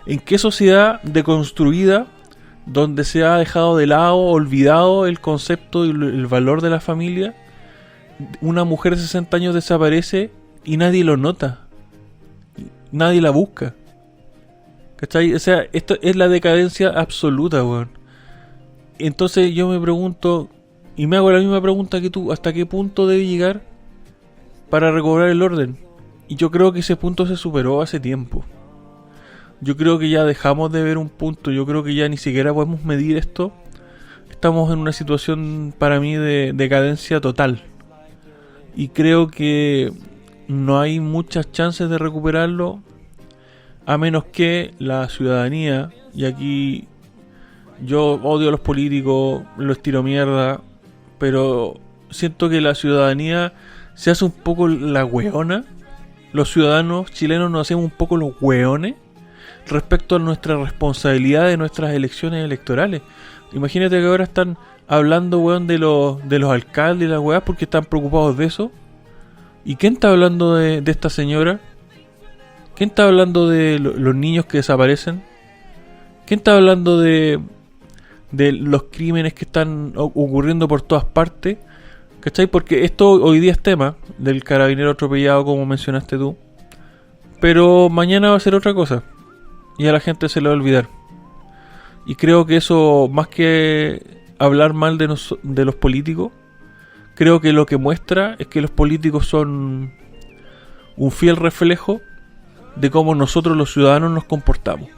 A: en qué sociedad deconstruida, donde se ha dejado de lado, olvidado el concepto y el valor de la familia, una mujer de 60 años desaparece y nadie lo nota, nadie la busca, ¿cachai? O sea, esto es la decadencia absoluta, weón. Entonces yo me pregunto, y me hago la misma pregunta que tú, ¿hasta qué punto debe llegar para recobrar el orden? Y yo creo que ese punto se superó hace tiempo. Yo creo que ya dejamos de ver un punto, yo creo que ya ni siquiera podemos medir esto. Estamos en una situación para mí de decadencia total. Y creo que no hay muchas chances de recuperarlo, a menos que la ciudadanía, y aquí yo odio a los políticos, los tiro mierda, pero siento que la ciudadanía se hace un poco la hueona. Los ciudadanos chilenos nos hacemos un poco los hueones respecto a nuestra responsabilidad de nuestras elecciones electorales. Imagínate que ahora están hablando, weón, de los alcaldes y las weas porque están preocupados de eso. ¿Y quién está hablando de esta señora? ¿Quién está hablando de los niños que desaparecen? ¿Quién está hablando de los crímenes que están ocurriendo por todas partes? ¿Cachai? Porque esto hoy día es tema del carabinero atropellado, como mencionaste tú, pero mañana va a ser otra cosa y a la gente se le va a olvidar. Y creo que eso, más que hablar mal de los políticos. Creo que lo que muestra es que los políticos son un fiel reflejo de cómo nosotros los ciudadanos nos comportamos.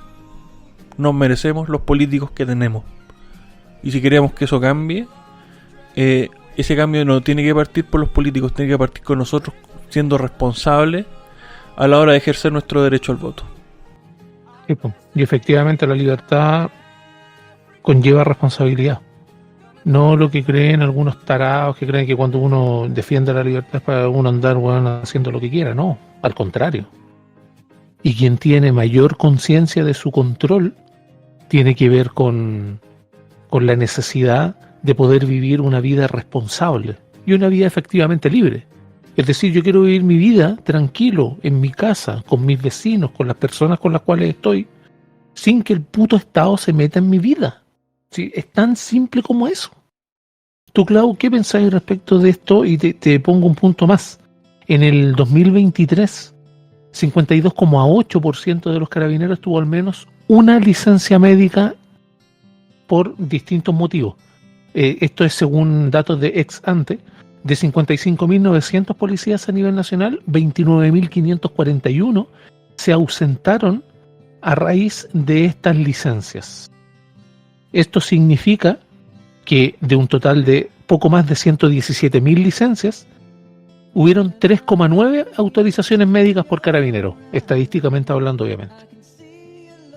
A: Nos merecemos los políticos que tenemos. Y si queremos que eso cambie, ese cambio no tiene que partir por los políticos, tiene que partir con nosotros siendo responsables a la hora de ejercer nuestro derecho al voto.
B: Sí, po. Y efectivamente la libertad conlleva responsabilidad. No lo que creen algunos tarados que creen que cuando uno defiende la libertad es para uno andar haciendo lo que quiera. No, al contrario. Y quien tiene mayor conciencia de su control tiene que ver con la necesidad de poder vivir una vida responsable y una vida efectivamente libre. Es decir, yo quiero vivir mi vida tranquilo, en mi casa, con mis vecinos, con las personas con las cuales estoy, sin que el puto Estado se meta en mi vida. ¿Sí? Es tan simple como eso. Tú, Clau, ¿qué pensáis respecto de esto? Y te pongo un punto más. En el 2023, 52,8% de los carabineros tuvo al menos una licencia médica por distintos motivos. Esto es según datos de ex ante. De 55.900 policías a nivel nacional, 29.541 se ausentaron a raíz de estas licencias. Esto significa que de un total de poco más de 117.000 licencias, hubieron 3,9 autorizaciones médicas por carabinero, estadísticamente hablando, obviamente.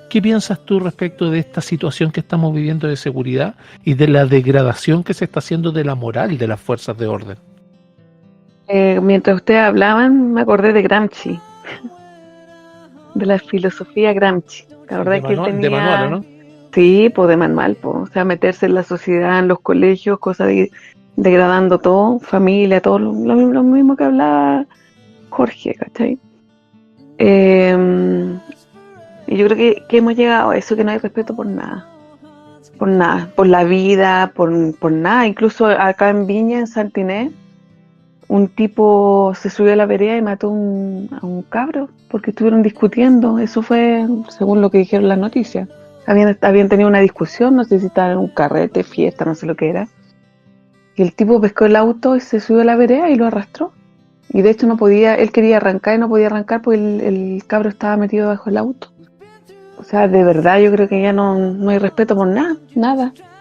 B: ¿Qué piensas tú respecto de esta situación que estamos viviendo de seguridad y de la degradación que se está haciendo de la moral de las fuerzas de orden?
D: Mientras ustedes hablaban, me acordé de Gramsci, de la filosofía Gramsci. La verdad es que él tenía...
B: De manual, ¿no?
D: Sí, pues de manual, pues. O sea, meterse en la sociedad, en los colegios, cosas degradando todo, familia, todo lo mismo que hablaba Jorge, ¿cachai? Y yo creo que hemos llegado a eso, que no hay respeto por nada, por la vida, por nada. Incluso acá en Viña, en Santiné, un tipo se subió a la vereda y mató a un cabro porque estuvieron discutiendo. Eso fue según lo que dijeron las noticias. Habían tenido una discusión, no sé si estaban en un carrete, fiesta, no sé lo que era. Y el tipo pescó el auto y se subió a la vereda y lo arrastró. Y de hecho él quería arrancar y no podía arrancar porque el cabro estaba metido bajo el auto. O sea, de verdad yo creo que ya no hay respeto por nada.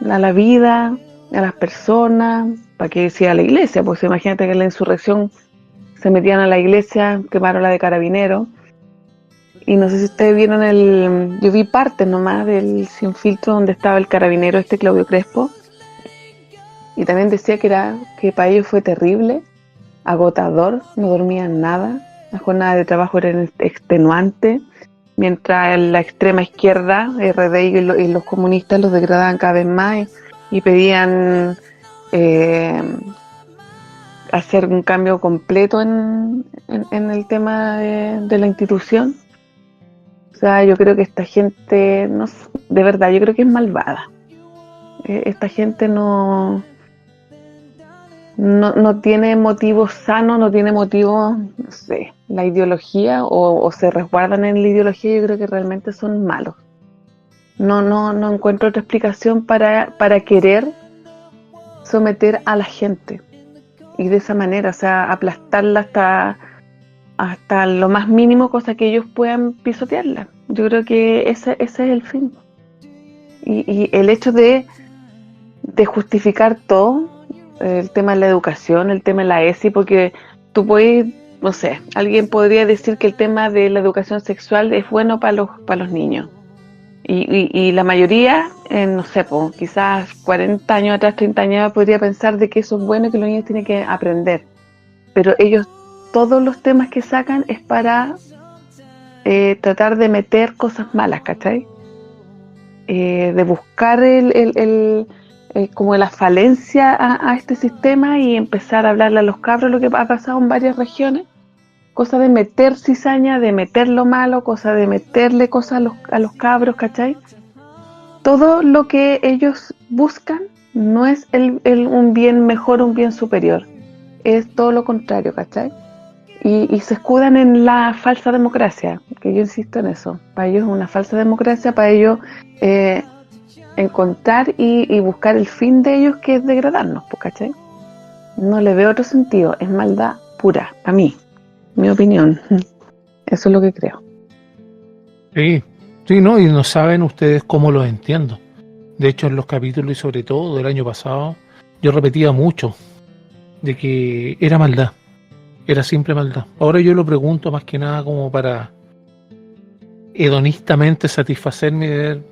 D: A la vida, a las personas, para que sea a la iglesia. Pues imagínate que en la insurrección se metían a la iglesia, quemaron la de Carabineros. Y no sé si ustedes vieron yo vi partes nomás del Sin Filtro donde estaba el carabinero Claudio Crespo. Y también decía que para ellos fue terrible, agotador, no dormían nada, la jornada de trabajo era extenuante, mientras la extrema izquierda, RD y los comunistas los degradaban cada vez más y pedían hacer un cambio completo en el tema de la institución. O sea, yo creo que esta gente, de verdad, yo creo que es malvada. Esta gente no tiene motivos sanos, no tiene motivos, no sé, la ideología o se resguardan en la ideología. Yo creo que realmente son malos. No encuentro otra explicación para querer someter a la gente y de esa manera, o sea, aplastarla hasta lo más mínimo, cosa que ellos puedan pisotearla. Yo creo que ese es el fin. Y el hecho de justificar todo, el tema de la educación, el tema de la ESI, porque tú puedes, no sé, alguien podría decir que el tema de la educación sexual es bueno para los niños. Y la mayoría, no sé, quizás 40 años atrás, 30 años atrás, podría pensar de que eso es bueno y que los niños tienen que aprender. Pero ellos, todos los temas que sacan es para tratar de meter cosas malas, ¿cachai? De buscar como la falencia a este sistema y empezar a hablarle a los cabros, lo que ha pasado en varias regiones, cosa de meter cizaña, de meter lo malo, cosa de meterle cosas a los cabros, ¿cachai? Todo lo que ellos buscan no es un bien mejor, un bien superior, es todo lo contrario, ¿cachai? Y se escudan en la falsa democracia, que yo insisto en eso. Para ellos es una falsa democracia, para ellos encontrar y buscar el fin de ellos, que es degradarnos, pues, ¿cachai? No le veo otro sentido, es maldad pura, a mí, mi opinión. Eso es lo que creo.
B: Sí, sí, no, y no saben ustedes cómo los entiendo. De hecho, en los capítulos y sobre todo del año pasado, yo repetía mucho de que era maldad, era simple maldad. Ahora yo lo pregunto más que nada como para hedonistamente satisfacerme de ver,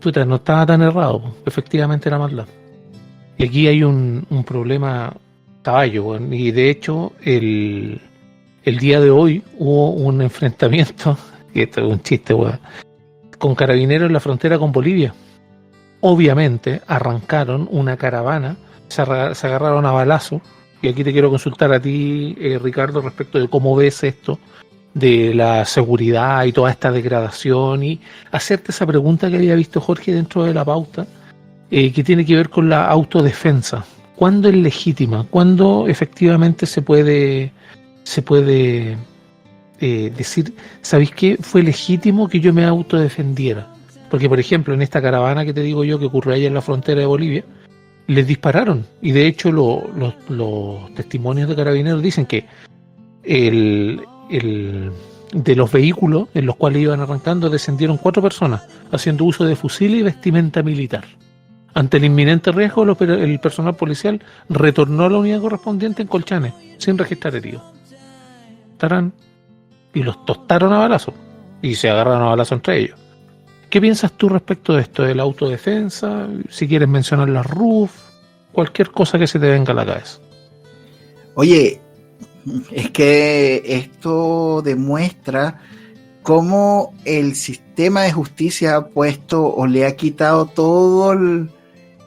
B: puta, no estaba tan errado, pues, efectivamente era maldad. Y aquí hay un problema caballo, bueno, y de hecho el día de hoy hubo un enfrentamiento, y esto es un chiste, bueno, con carabineros en la frontera con Bolivia. Obviamente arrancaron una caravana, se agarraron a balazo, y aquí te quiero consultar a ti, Ricardo, respecto de cómo ves esto de la seguridad y toda esta degradación, y hacerte esa pregunta que había visto Jorge dentro de la pauta, que tiene que ver con la autodefensa. ¿Cuándo es legítima? ¿Cuándo efectivamente se puede decir, ¿sabéis qué? Fue legítimo que yo me autodefendiera? Porque, por ejemplo, en esta caravana que te digo yo que ocurrió allá en la frontera de Bolivia, les dispararon. Y de hecho los testimonios de carabineros dicen que de los vehículos en los cuales iban arrancando descendieron 4 personas haciendo uso de fusiles y vestimenta militar. Ante el inminente riesgo, el personal policial retornó a la unidad correspondiente en Colchanes, sin registrar heridos. Tarán. Y los tostaron a balazo. Y se agarraron a balazo entre ellos. ¿Qué piensas tú respecto de esto, de la autodefensa? Si quieres mencionar la RUF, cualquier cosa que se te venga a la cabeza.
C: Oye, es que esto demuestra cómo el sistema de justicia ha puesto o le ha quitado todo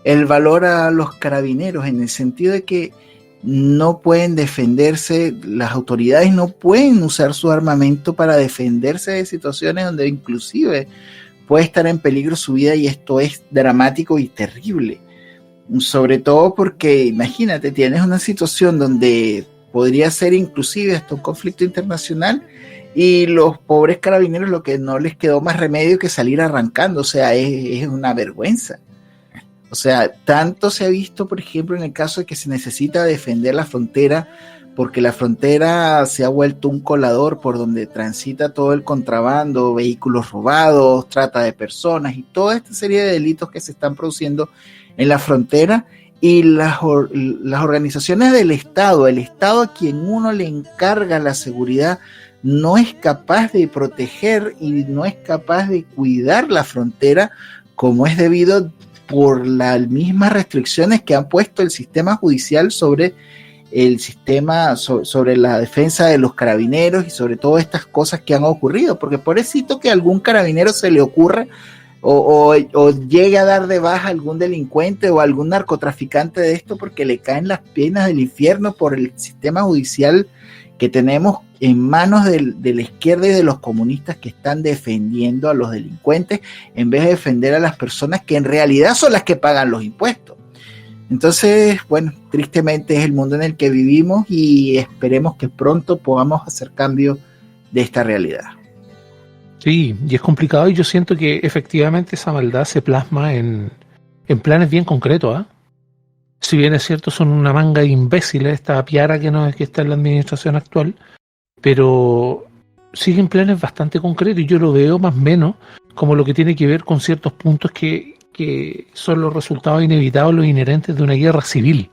C: el valor a los carabineros, en el sentido de que no pueden defenderse, las autoridades no pueden usar su armamento para defenderse de situaciones donde inclusive puede estar en peligro su vida, y esto es dramático y terrible. Sobre todo porque, imagínate, tienes una situación donde podría ser inclusive hasta un conflicto internacional, y los pobres carabineros lo que no les quedó más remedio que salir arrancando. O sea, es una vergüenza. O sea, tanto se ha visto, por ejemplo, en el caso de que se necesita defender la frontera, porque la frontera se ha vuelto un colador por donde transita todo el contrabando, vehículos robados, trata de personas y toda esta serie de delitos que se están produciendo en la frontera. Y las organizaciones del Estado, el Estado a quien uno le encarga la seguridad, no es capaz de proteger y no es capaz de cuidar la frontera como es debido, por las mismas restricciones que han puesto el sistema judicial sobre el sistema, sobre la defensa de los carabineros y sobre todas estas cosas que han ocurrido. Porque pobrecito que a algún carabinero se le ocurra o llegue a dar de baja a algún delincuente o algún narcotraficante de esto, porque le caen las penas del infierno por el sistema judicial que tenemos en manos de la izquierda y de los comunistas, que están defendiendo a los delincuentes en vez de defender a las personas que en realidad son las que pagan los impuestos. Entonces, bueno, tristemente es el mundo en el que vivimos, y esperemos que pronto podamos hacer cambio de esta realidad.
B: Sí, y es complicado, y yo siento que efectivamente esa maldad se plasma en planes bien concretos, ¿eh? Si bien es cierto, son una manga de imbéciles, esta piara que está en la administración actual, pero siguen planes bastante concretos, y yo lo veo más o menos como lo que tiene que ver con ciertos puntos que son los resultados inevitables, inherentes de una guerra civil.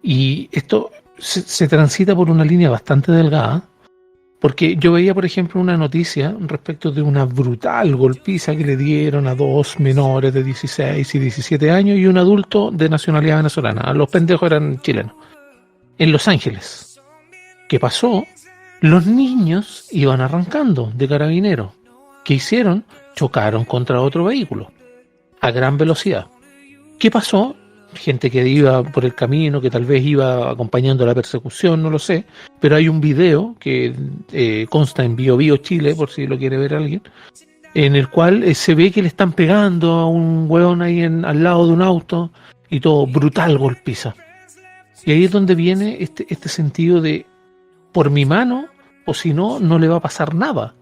B: Y esto se transita por una línea bastante delgada, porque yo veía, por ejemplo, una noticia respecto de una brutal golpiza que le dieron a 2 menores de 16 y 17 años y un adulto de nacionalidad venezolana. Los pendejos eran chilenos. En Los Ángeles. ¿Qué pasó? Los niños iban arrancando de carabineros. ¿Qué hicieron? Chocaron contra otro vehículo a gran velocidad. ¿Qué pasó? Gente que iba por el camino, que tal vez iba acompañando la persecución, no lo sé, pero hay un video que consta en Bio Chile, por si lo quiere ver alguien, en el cual se ve que le están pegando a un hueón ahí al lado de un auto, y todo, brutal golpiza. Y ahí es donde viene este sentido de, por mi mano, o si no, no le va a pasar nada.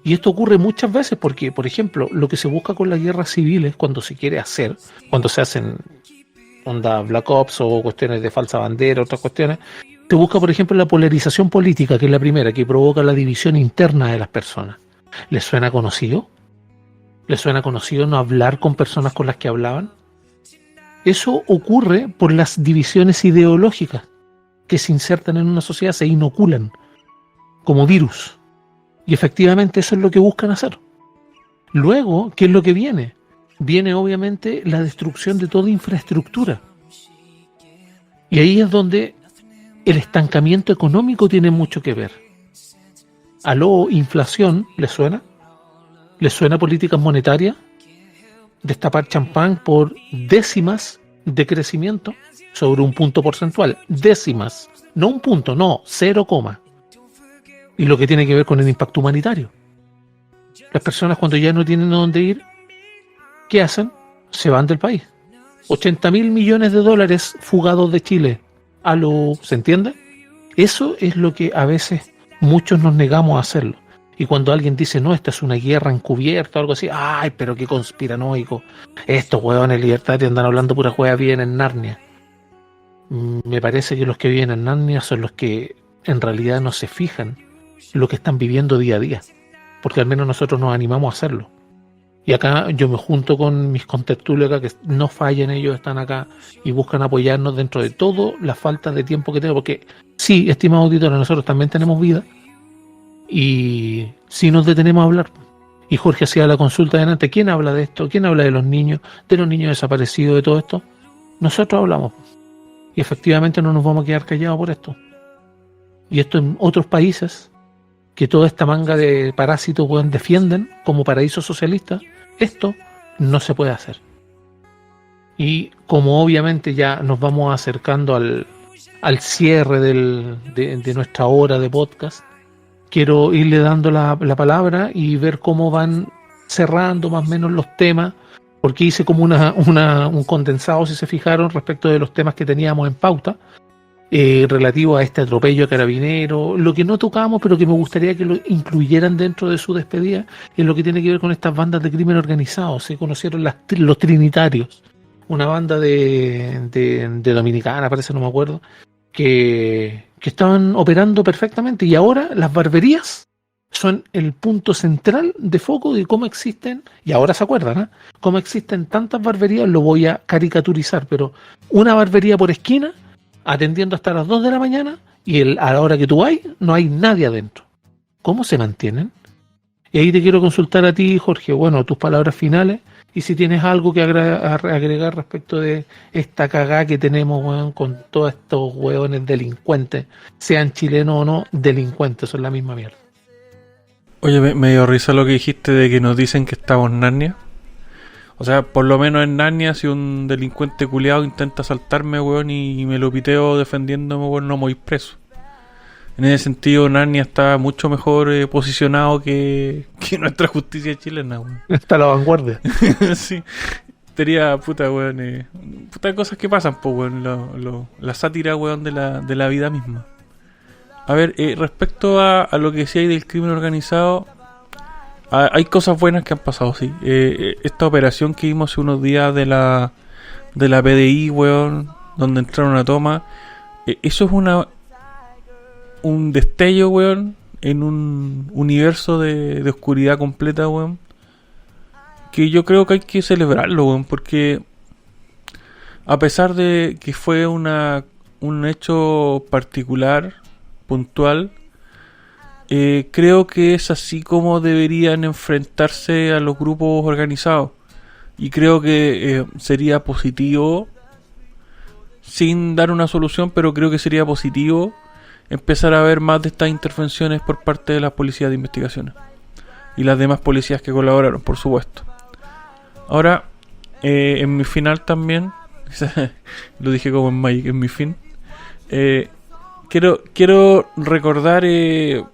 B: Y esto ocurre muchas veces porque, por ejemplo, lo que se busca con las guerras civiles cuando se quiere hacer, cuando se hacen onda Black Ops o cuestiones de falsa bandera, otras cuestiones, se busca, por ejemplo, la polarización política, que es la primera, que provoca la división interna de las personas. ¿Les suena conocido? ¿Les suena conocido no hablar con personas con las que hablaban? Eso ocurre por las divisiones ideológicas que se insertan en una sociedad, se inoculan como virus. Y efectivamente eso es lo que buscan hacer. Luego, ¿qué es lo que viene? Viene obviamente la destrucción de toda infraestructura. Y ahí es donde el estancamiento económico tiene mucho que ver. ¿Aló, inflación? ¿Les suena? ¿Les suena políticas monetarias? Destapar champán por décimas de crecimiento sobre un punto porcentual. Décimas. No un punto, no, 0, y lo que tiene que ver con el impacto humanitario. Las personas cuando ya no tienen a dónde ir, ¿qué hacen? Se van del país. 80.000 millones de dólares fugados de Chile. ¿Se entiende? Eso es lo que a veces muchos nos negamos a hacerlo. Y cuando alguien dice, no, esta es una guerra encubierta o algo así, ay, pero qué conspiranoico. Estos huevones libertarios andan hablando pura hueá, viven en Narnia. Me parece que los que viven en Narnia son los que en realidad no se fijan lo que están viviendo día a día, porque al menos nosotros nos animamos a hacerlo. Y acá yo me junto con mis contertulios acá, que no fallen, ellos están acá y buscan apoyarnos dentro de todo la falta de tiempo que tenemos, porque sí, estimados auditores, nosotros también tenemos vida y sí nos detenemos a hablar. Y Jorge hacía la consulta delante, ¿quién habla de esto? ¿Quién habla de los niños desaparecidos, de todo esto? Nosotros hablamos y efectivamente no nos vamos a quedar callados por esto. Y esto en otros países que toda esta manga de parásitos defienden como paraísos socialistas, esto no se puede hacer. Y como obviamente ya nos vamos acercando al cierre de nuestra hora de podcast, quiero irle dando la palabra y ver cómo van cerrando más o menos los temas, porque hice como un condensado, si se fijaron, respecto de los temas que teníamos en pauta, relativo a este atropello a Carabineros. Lo que no tocamos, pero que me gustaría que lo incluyeran dentro de su despedida, es lo que tiene que ver con estas bandas de crimen organizado. Se conocieron los Trinitarios, una banda de Dominicana, parece, no me acuerdo, que estaban operando perfectamente, y ahora las barberías son el punto central de foco de cómo existen, y ahora se acuerdan, cómo existen tantas barberías. Lo voy a caricaturizar, pero una barbería por esquina atendiendo hasta las 2 de la mañana, y a la hora que tú vas, no hay nadie adentro. ¿Cómo se mantienen? Y ahí te quiero consultar a ti, Jorge, bueno, tus palabras finales, y si tienes algo que agregar respecto de esta cagada que tenemos, weón, con todos estos hueones delincuentes, sean chilenos o no, delincuentes, son la misma mierda.
A: Oye, me dio risa lo que dijiste de que nos dicen que estamos en Narnia. O sea, por lo menos en Narnia, si un delincuente culiado intenta asaltarme, weón, y me lo piteo defendiéndome, weón, no me voy preso. En ese sentido, Narnia está mucho mejor posicionado que nuestra justicia chilena, weón.
B: Está a la vanguardia.
A: Sí. Sería, puta, weón, puta cosas que pasan, pues, weón, la sátira, weón, de la vida misma. A ver, respecto a lo que decía ahí del crimen organizado, hay cosas buenas que han pasado, sí. Esta operación que vimos hace unos días de la PDI, weón, donde entraron a toma, eso es un destello, weón, en un universo de oscuridad completa, weón, que yo creo que hay que celebrarlo, weón, porque a pesar de que fue un hecho particular, puntual, creo que es así como deberían enfrentarse a los grupos organizados, y creo que sería positivo, sin dar una solución, pero creo que sería positivo empezar a ver más de estas intervenciones por parte de las policías de investigaciones y las demás policías que colaboraron, por supuesto. Ahora, en mi final también, lo dije como en Magic, en mi fin, quiero recordar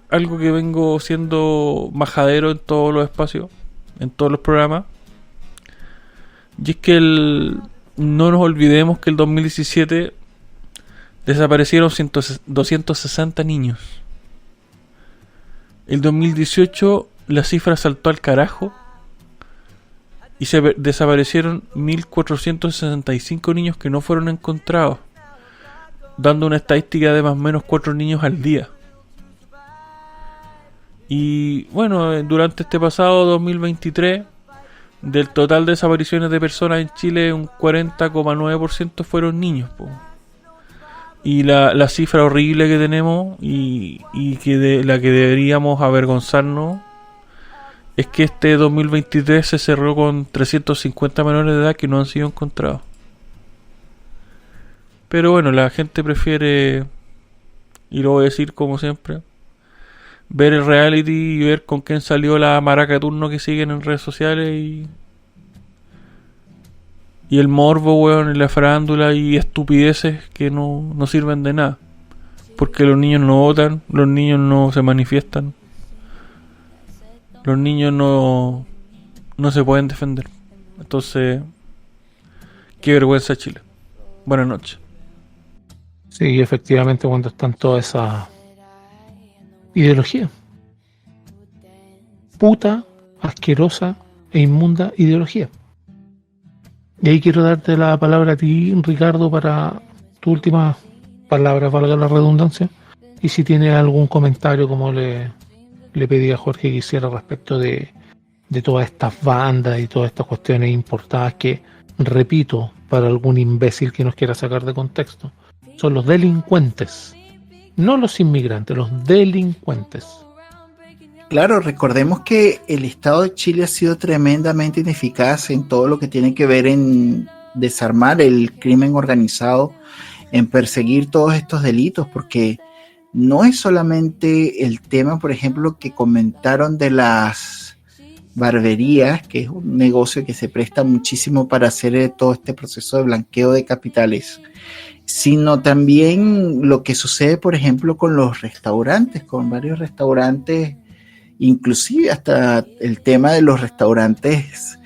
A: algo que vengo siendo majadero en todos los espacios, en todos los programas, y es que no nos olvidemos que el 2017 desaparecieron 260 niños. El 2018 la cifra saltó al carajo y desaparecieron 1.465 niños que no fueron encontrados, dando una estadística de más o menos 4 niños al día. Y bueno, durante este pasado 2023, del total de desapariciones de personas en Chile, un 40,9% fueron niños, po. Y la cifra horrible que tenemos y que de la que deberíamos avergonzarnos es que este 2023 se cerró con 350 menores de edad que no han sido encontrados. Pero bueno, la gente prefiere, y lo voy a decir como siempre, ver el reality y ver con quién salió la maraca de turno que siguen en redes sociales y el morbo, weón, y la farándula y estupideces que no sirven de nada. Porque los niños no votan, los niños no se manifiestan, los niños no se pueden defender. Entonces, qué vergüenza Chile. Buenas noches.
B: Sí, efectivamente, cuando están todas esas ideologías. Puta, asquerosa e inmunda ideología. Y ahí quiero darte la palabra a ti, Ricardo, para tu última palabra, valga la redundancia. Y si tienes algún comentario, como le pedí a Jorge que hiciera respecto de todas estas bandas y todas estas cuestiones importadas que, repito, para algún imbécil que nos quiera sacar de contexto, son los delincuentes, no los inmigrantes, los delincuentes.
C: Claro, recordemos que el Estado de Chile ha sido tremendamente ineficaz en todo lo que tiene que ver en desarmar el crimen organizado, en perseguir todos estos delitos, porque no es solamente el tema, por ejemplo, que comentaron de las barberías, que es un negocio que se presta muchísimo para hacer todo este proceso de blanqueo de capitales, sino también lo que sucede, por ejemplo, con los restaurantes, con varios restaurantes, inclusive hasta el tema de los restaurantes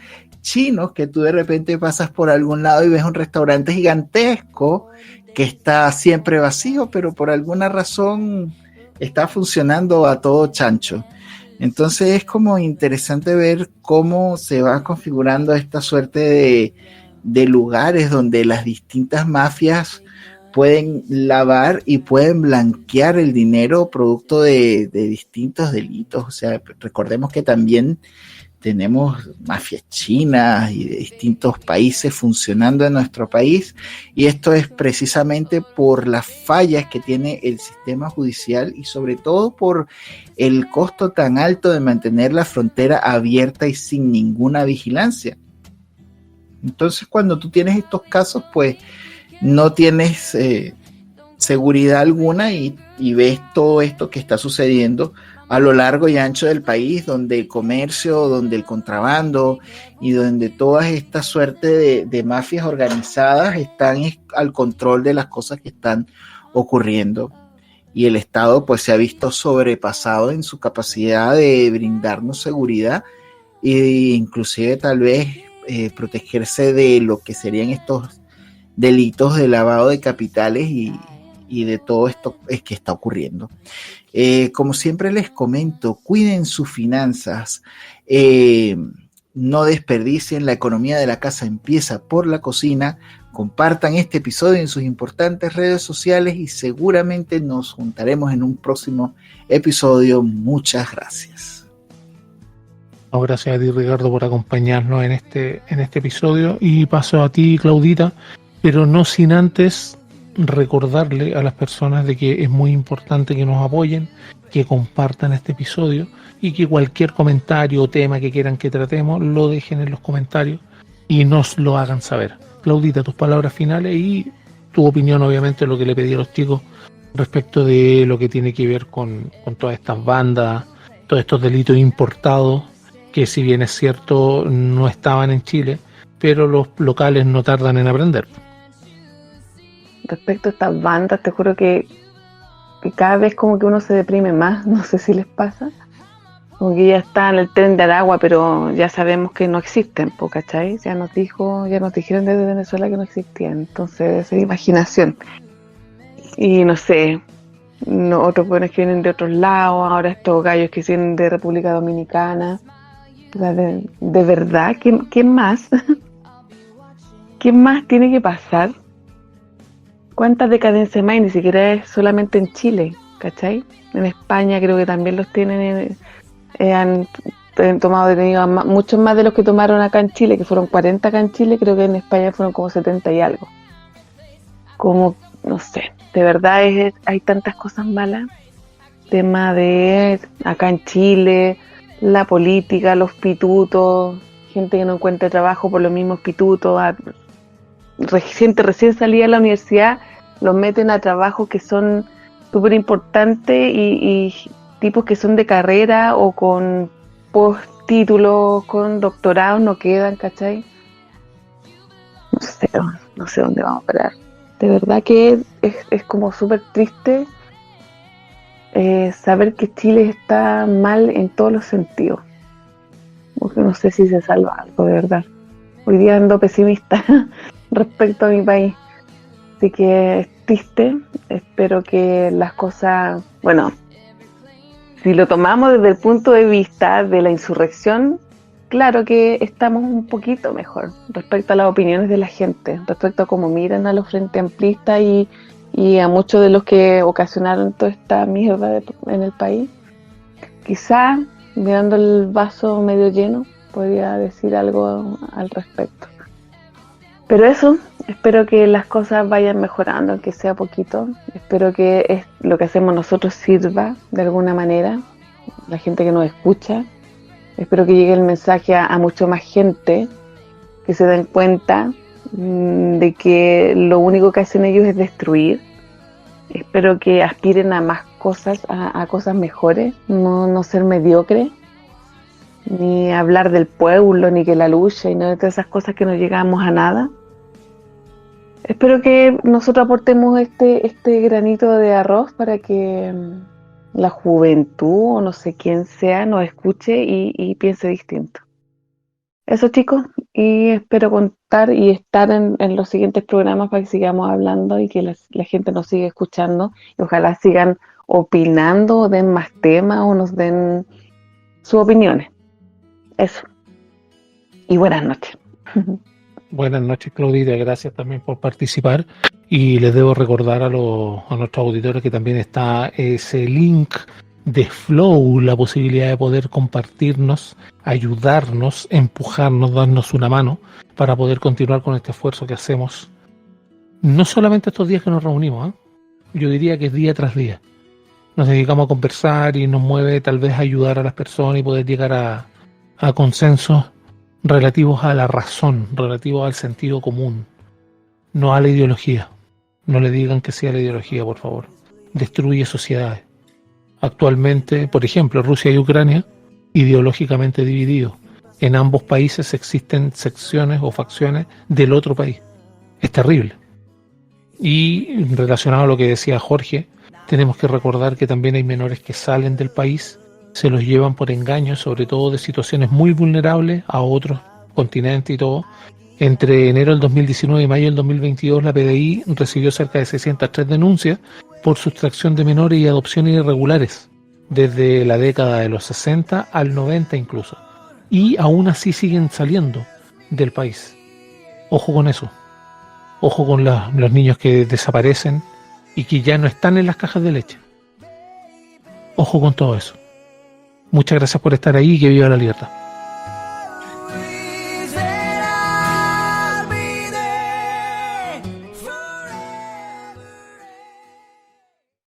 C: chinos, que tú de repente pasas por algún lado y ves un restaurante gigantesco que está siempre vacío, pero por alguna razón está funcionando a todo chancho. Entonces es como interesante ver cómo se va configurando esta suerte de lugares donde las distintas mafias pueden lavar y pueden blanquear el dinero producto de distintos delitos. O sea, recordemos que también tenemos mafias chinas y de distintos países funcionando en nuestro país, y esto es precisamente por las fallas que tiene el sistema judicial y sobre todo por el costo tan alto de mantener la frontera abierta y sin ninguna vigilancia. Entonces, cuando tú tienes estos casos, pues no tienes seguridad alguna y ves todo esto que está sucediendo a lo largo y ancho del país, donde el comercio, donde el contrabando y donde toda esta suerte de mafias organizadas están al control de las cosas que están ocurriendo. Y el Estado pues se ha visto sobrepasado en su capacidad de brindarnos seguridad e inclusive tal vez protegerse de lo que serían estos delitos de lavado de capitales y de todo esto que está ocurriendo. Como siempre les comento, cuiden sus finanzas, no desperdicien, la economía de la casa empieza por la cocina. Compartan este episodio en sus importantes redes sociales y seguramente nos juntaremos en un próximo episodio. Muchas gracias.
B: Gracias a ti, Ricardo, por acompañarnos en este episodio, y paso a ti, Claudita, pero no sin antes recordarle a las personas de que es muy importante que nos apoyen, que compartan este episodio y que cualquier comentario o tema que quieran que tratemos lo dejen en los comentarios y nos lo hagan saber. Claudita, tus palabras finales y tu opinión, obviamente, lo que le pedí a los chicos respecto de lo que tiene que ver con todas estas bandas, todos estos delitos importados, que si bien es cierto no estaban en Chile, pero los locales no tardan en aprender.
D: Respecto a estas bandas, te juro que cada vez como que uno se deprime más, no sé si les pasa, como que ya está en el tren de Aragua, pero ya sabemos que no existen, ¿cachai? Ya nos dijeron desde Venezuela que no existían, entonces es imaginación. Y no sé, no, otros buenos que vienen de otros lados, ahora estos gallos que vienen de República Dominicana. O sea, de verdad, ¿qué más? ¿Qué más tiene que pasar? ¿Cuántas decadencias más? Y ni siquiera es solamente en Chile, ¿cachai? En España creo que también los tienen, han tomado detenidos muchos más de los que tomaron acá en Chile, que fueron 40 acá en Chile, creo que en España fueron como 70 y algo. Como, no sé, de verdad hay tantas cosas malas. Tema de acá en Chile, la política, los pitutos, gente que no encuentra trabajo por los mismos pitutos, gente recién salida de la universidad, los meten a trabajos que son súper importantes y tipos que son de carrera o con post-títulos, con doctorados, no quedan, ¿cachai? No sé dónde vamos a parar. De verdad que es como súper triste saber que Chile está mal en todos los sentidos. Porque no sé si se salva algo, de verdad. Hoy día ando pesimista respecto a mi país. Así que es triste. Espero que las cosas... Bueno, si lo tomamos desde el punto de vista de la insurrección, claro que estamos un poquito mejor respecto a las opiniones de la gente, respecto a cómo miran a los frente amplistas y a muchos de los que ocasionaron toda esta mierda en el país. Quizá, mirando el vaso medio lleno, podría decir algo al respecto. Pero eso, espero que las cosas vayan mejorando, aunque sea poquito. Espero que lo que hacemos nosotros sirva de alguna manera, la gente que nos escucha. Espero que llegue el mensaje a mucho más gente, que se den cuenta de que lo único que hacen ellos es destruir. Espero que aspiren a más cosas, a cosas mejores, no ser mediocres, ni hablar del pueblo, ni que la lucha, y no de todas esas cosas que no llegamos a nada. Espero que nosotros aportemos este granito de arroz para que la juventud, o no sé quién sea, nos escuche y piense distinto. Eso, chicos, y espero contar y estar en los siguientes programas para que sigamos hablando y que la gente nos siga escuchando y ojalá sigan opinando o den más temas o nos den sus opiniones. Eso. Y buenas noches.
B: Buenas noches, Claudita, gracias también por participar y les debo recordar a nuestros auditores que también está ese link de Flow, la posibilidad de poder compartirnos, ayudarnos, empujarnos, darnos una mano para poder continuar con este esfuerzo que hacemos. No solamente estos días que nos reunimos, yo diría que es día tras día. Nos dedicamos a conversar y nos mueve tal vez a ayudar a las personas y poder llegar a consensos relativos a la razón, relativos al sentido común, no a la ideología. No le digan que sea la ideología, por favor. Destruye sociedades. Actualmente, por ejemplo, Rusia y Ucrania, ideológicamente divididos. En ambos países existen secciones o facciones del otro país. Es terrible. Y relacionado a lo que decía Jorge, tenemos que recordar que también hay menores que salen del país, se los llevan por engaño, sobre todo de situaciones muy vulnerables a otros continentes y todo. Entre enero del 2019 y mayo del 2022, la PDI recibió cerca de 603 denuncias por sustracción de menores y adopciones irregulares, desde la década de los 60 al 90 incluso. Y aún así siguen saliendo del país. Ojo con eso. Ojo con los niños que desaparecen y que ya no están en las cajas de leche. Ojo con todo eso. Muchas gracias por estar ahí y que viva la libertad.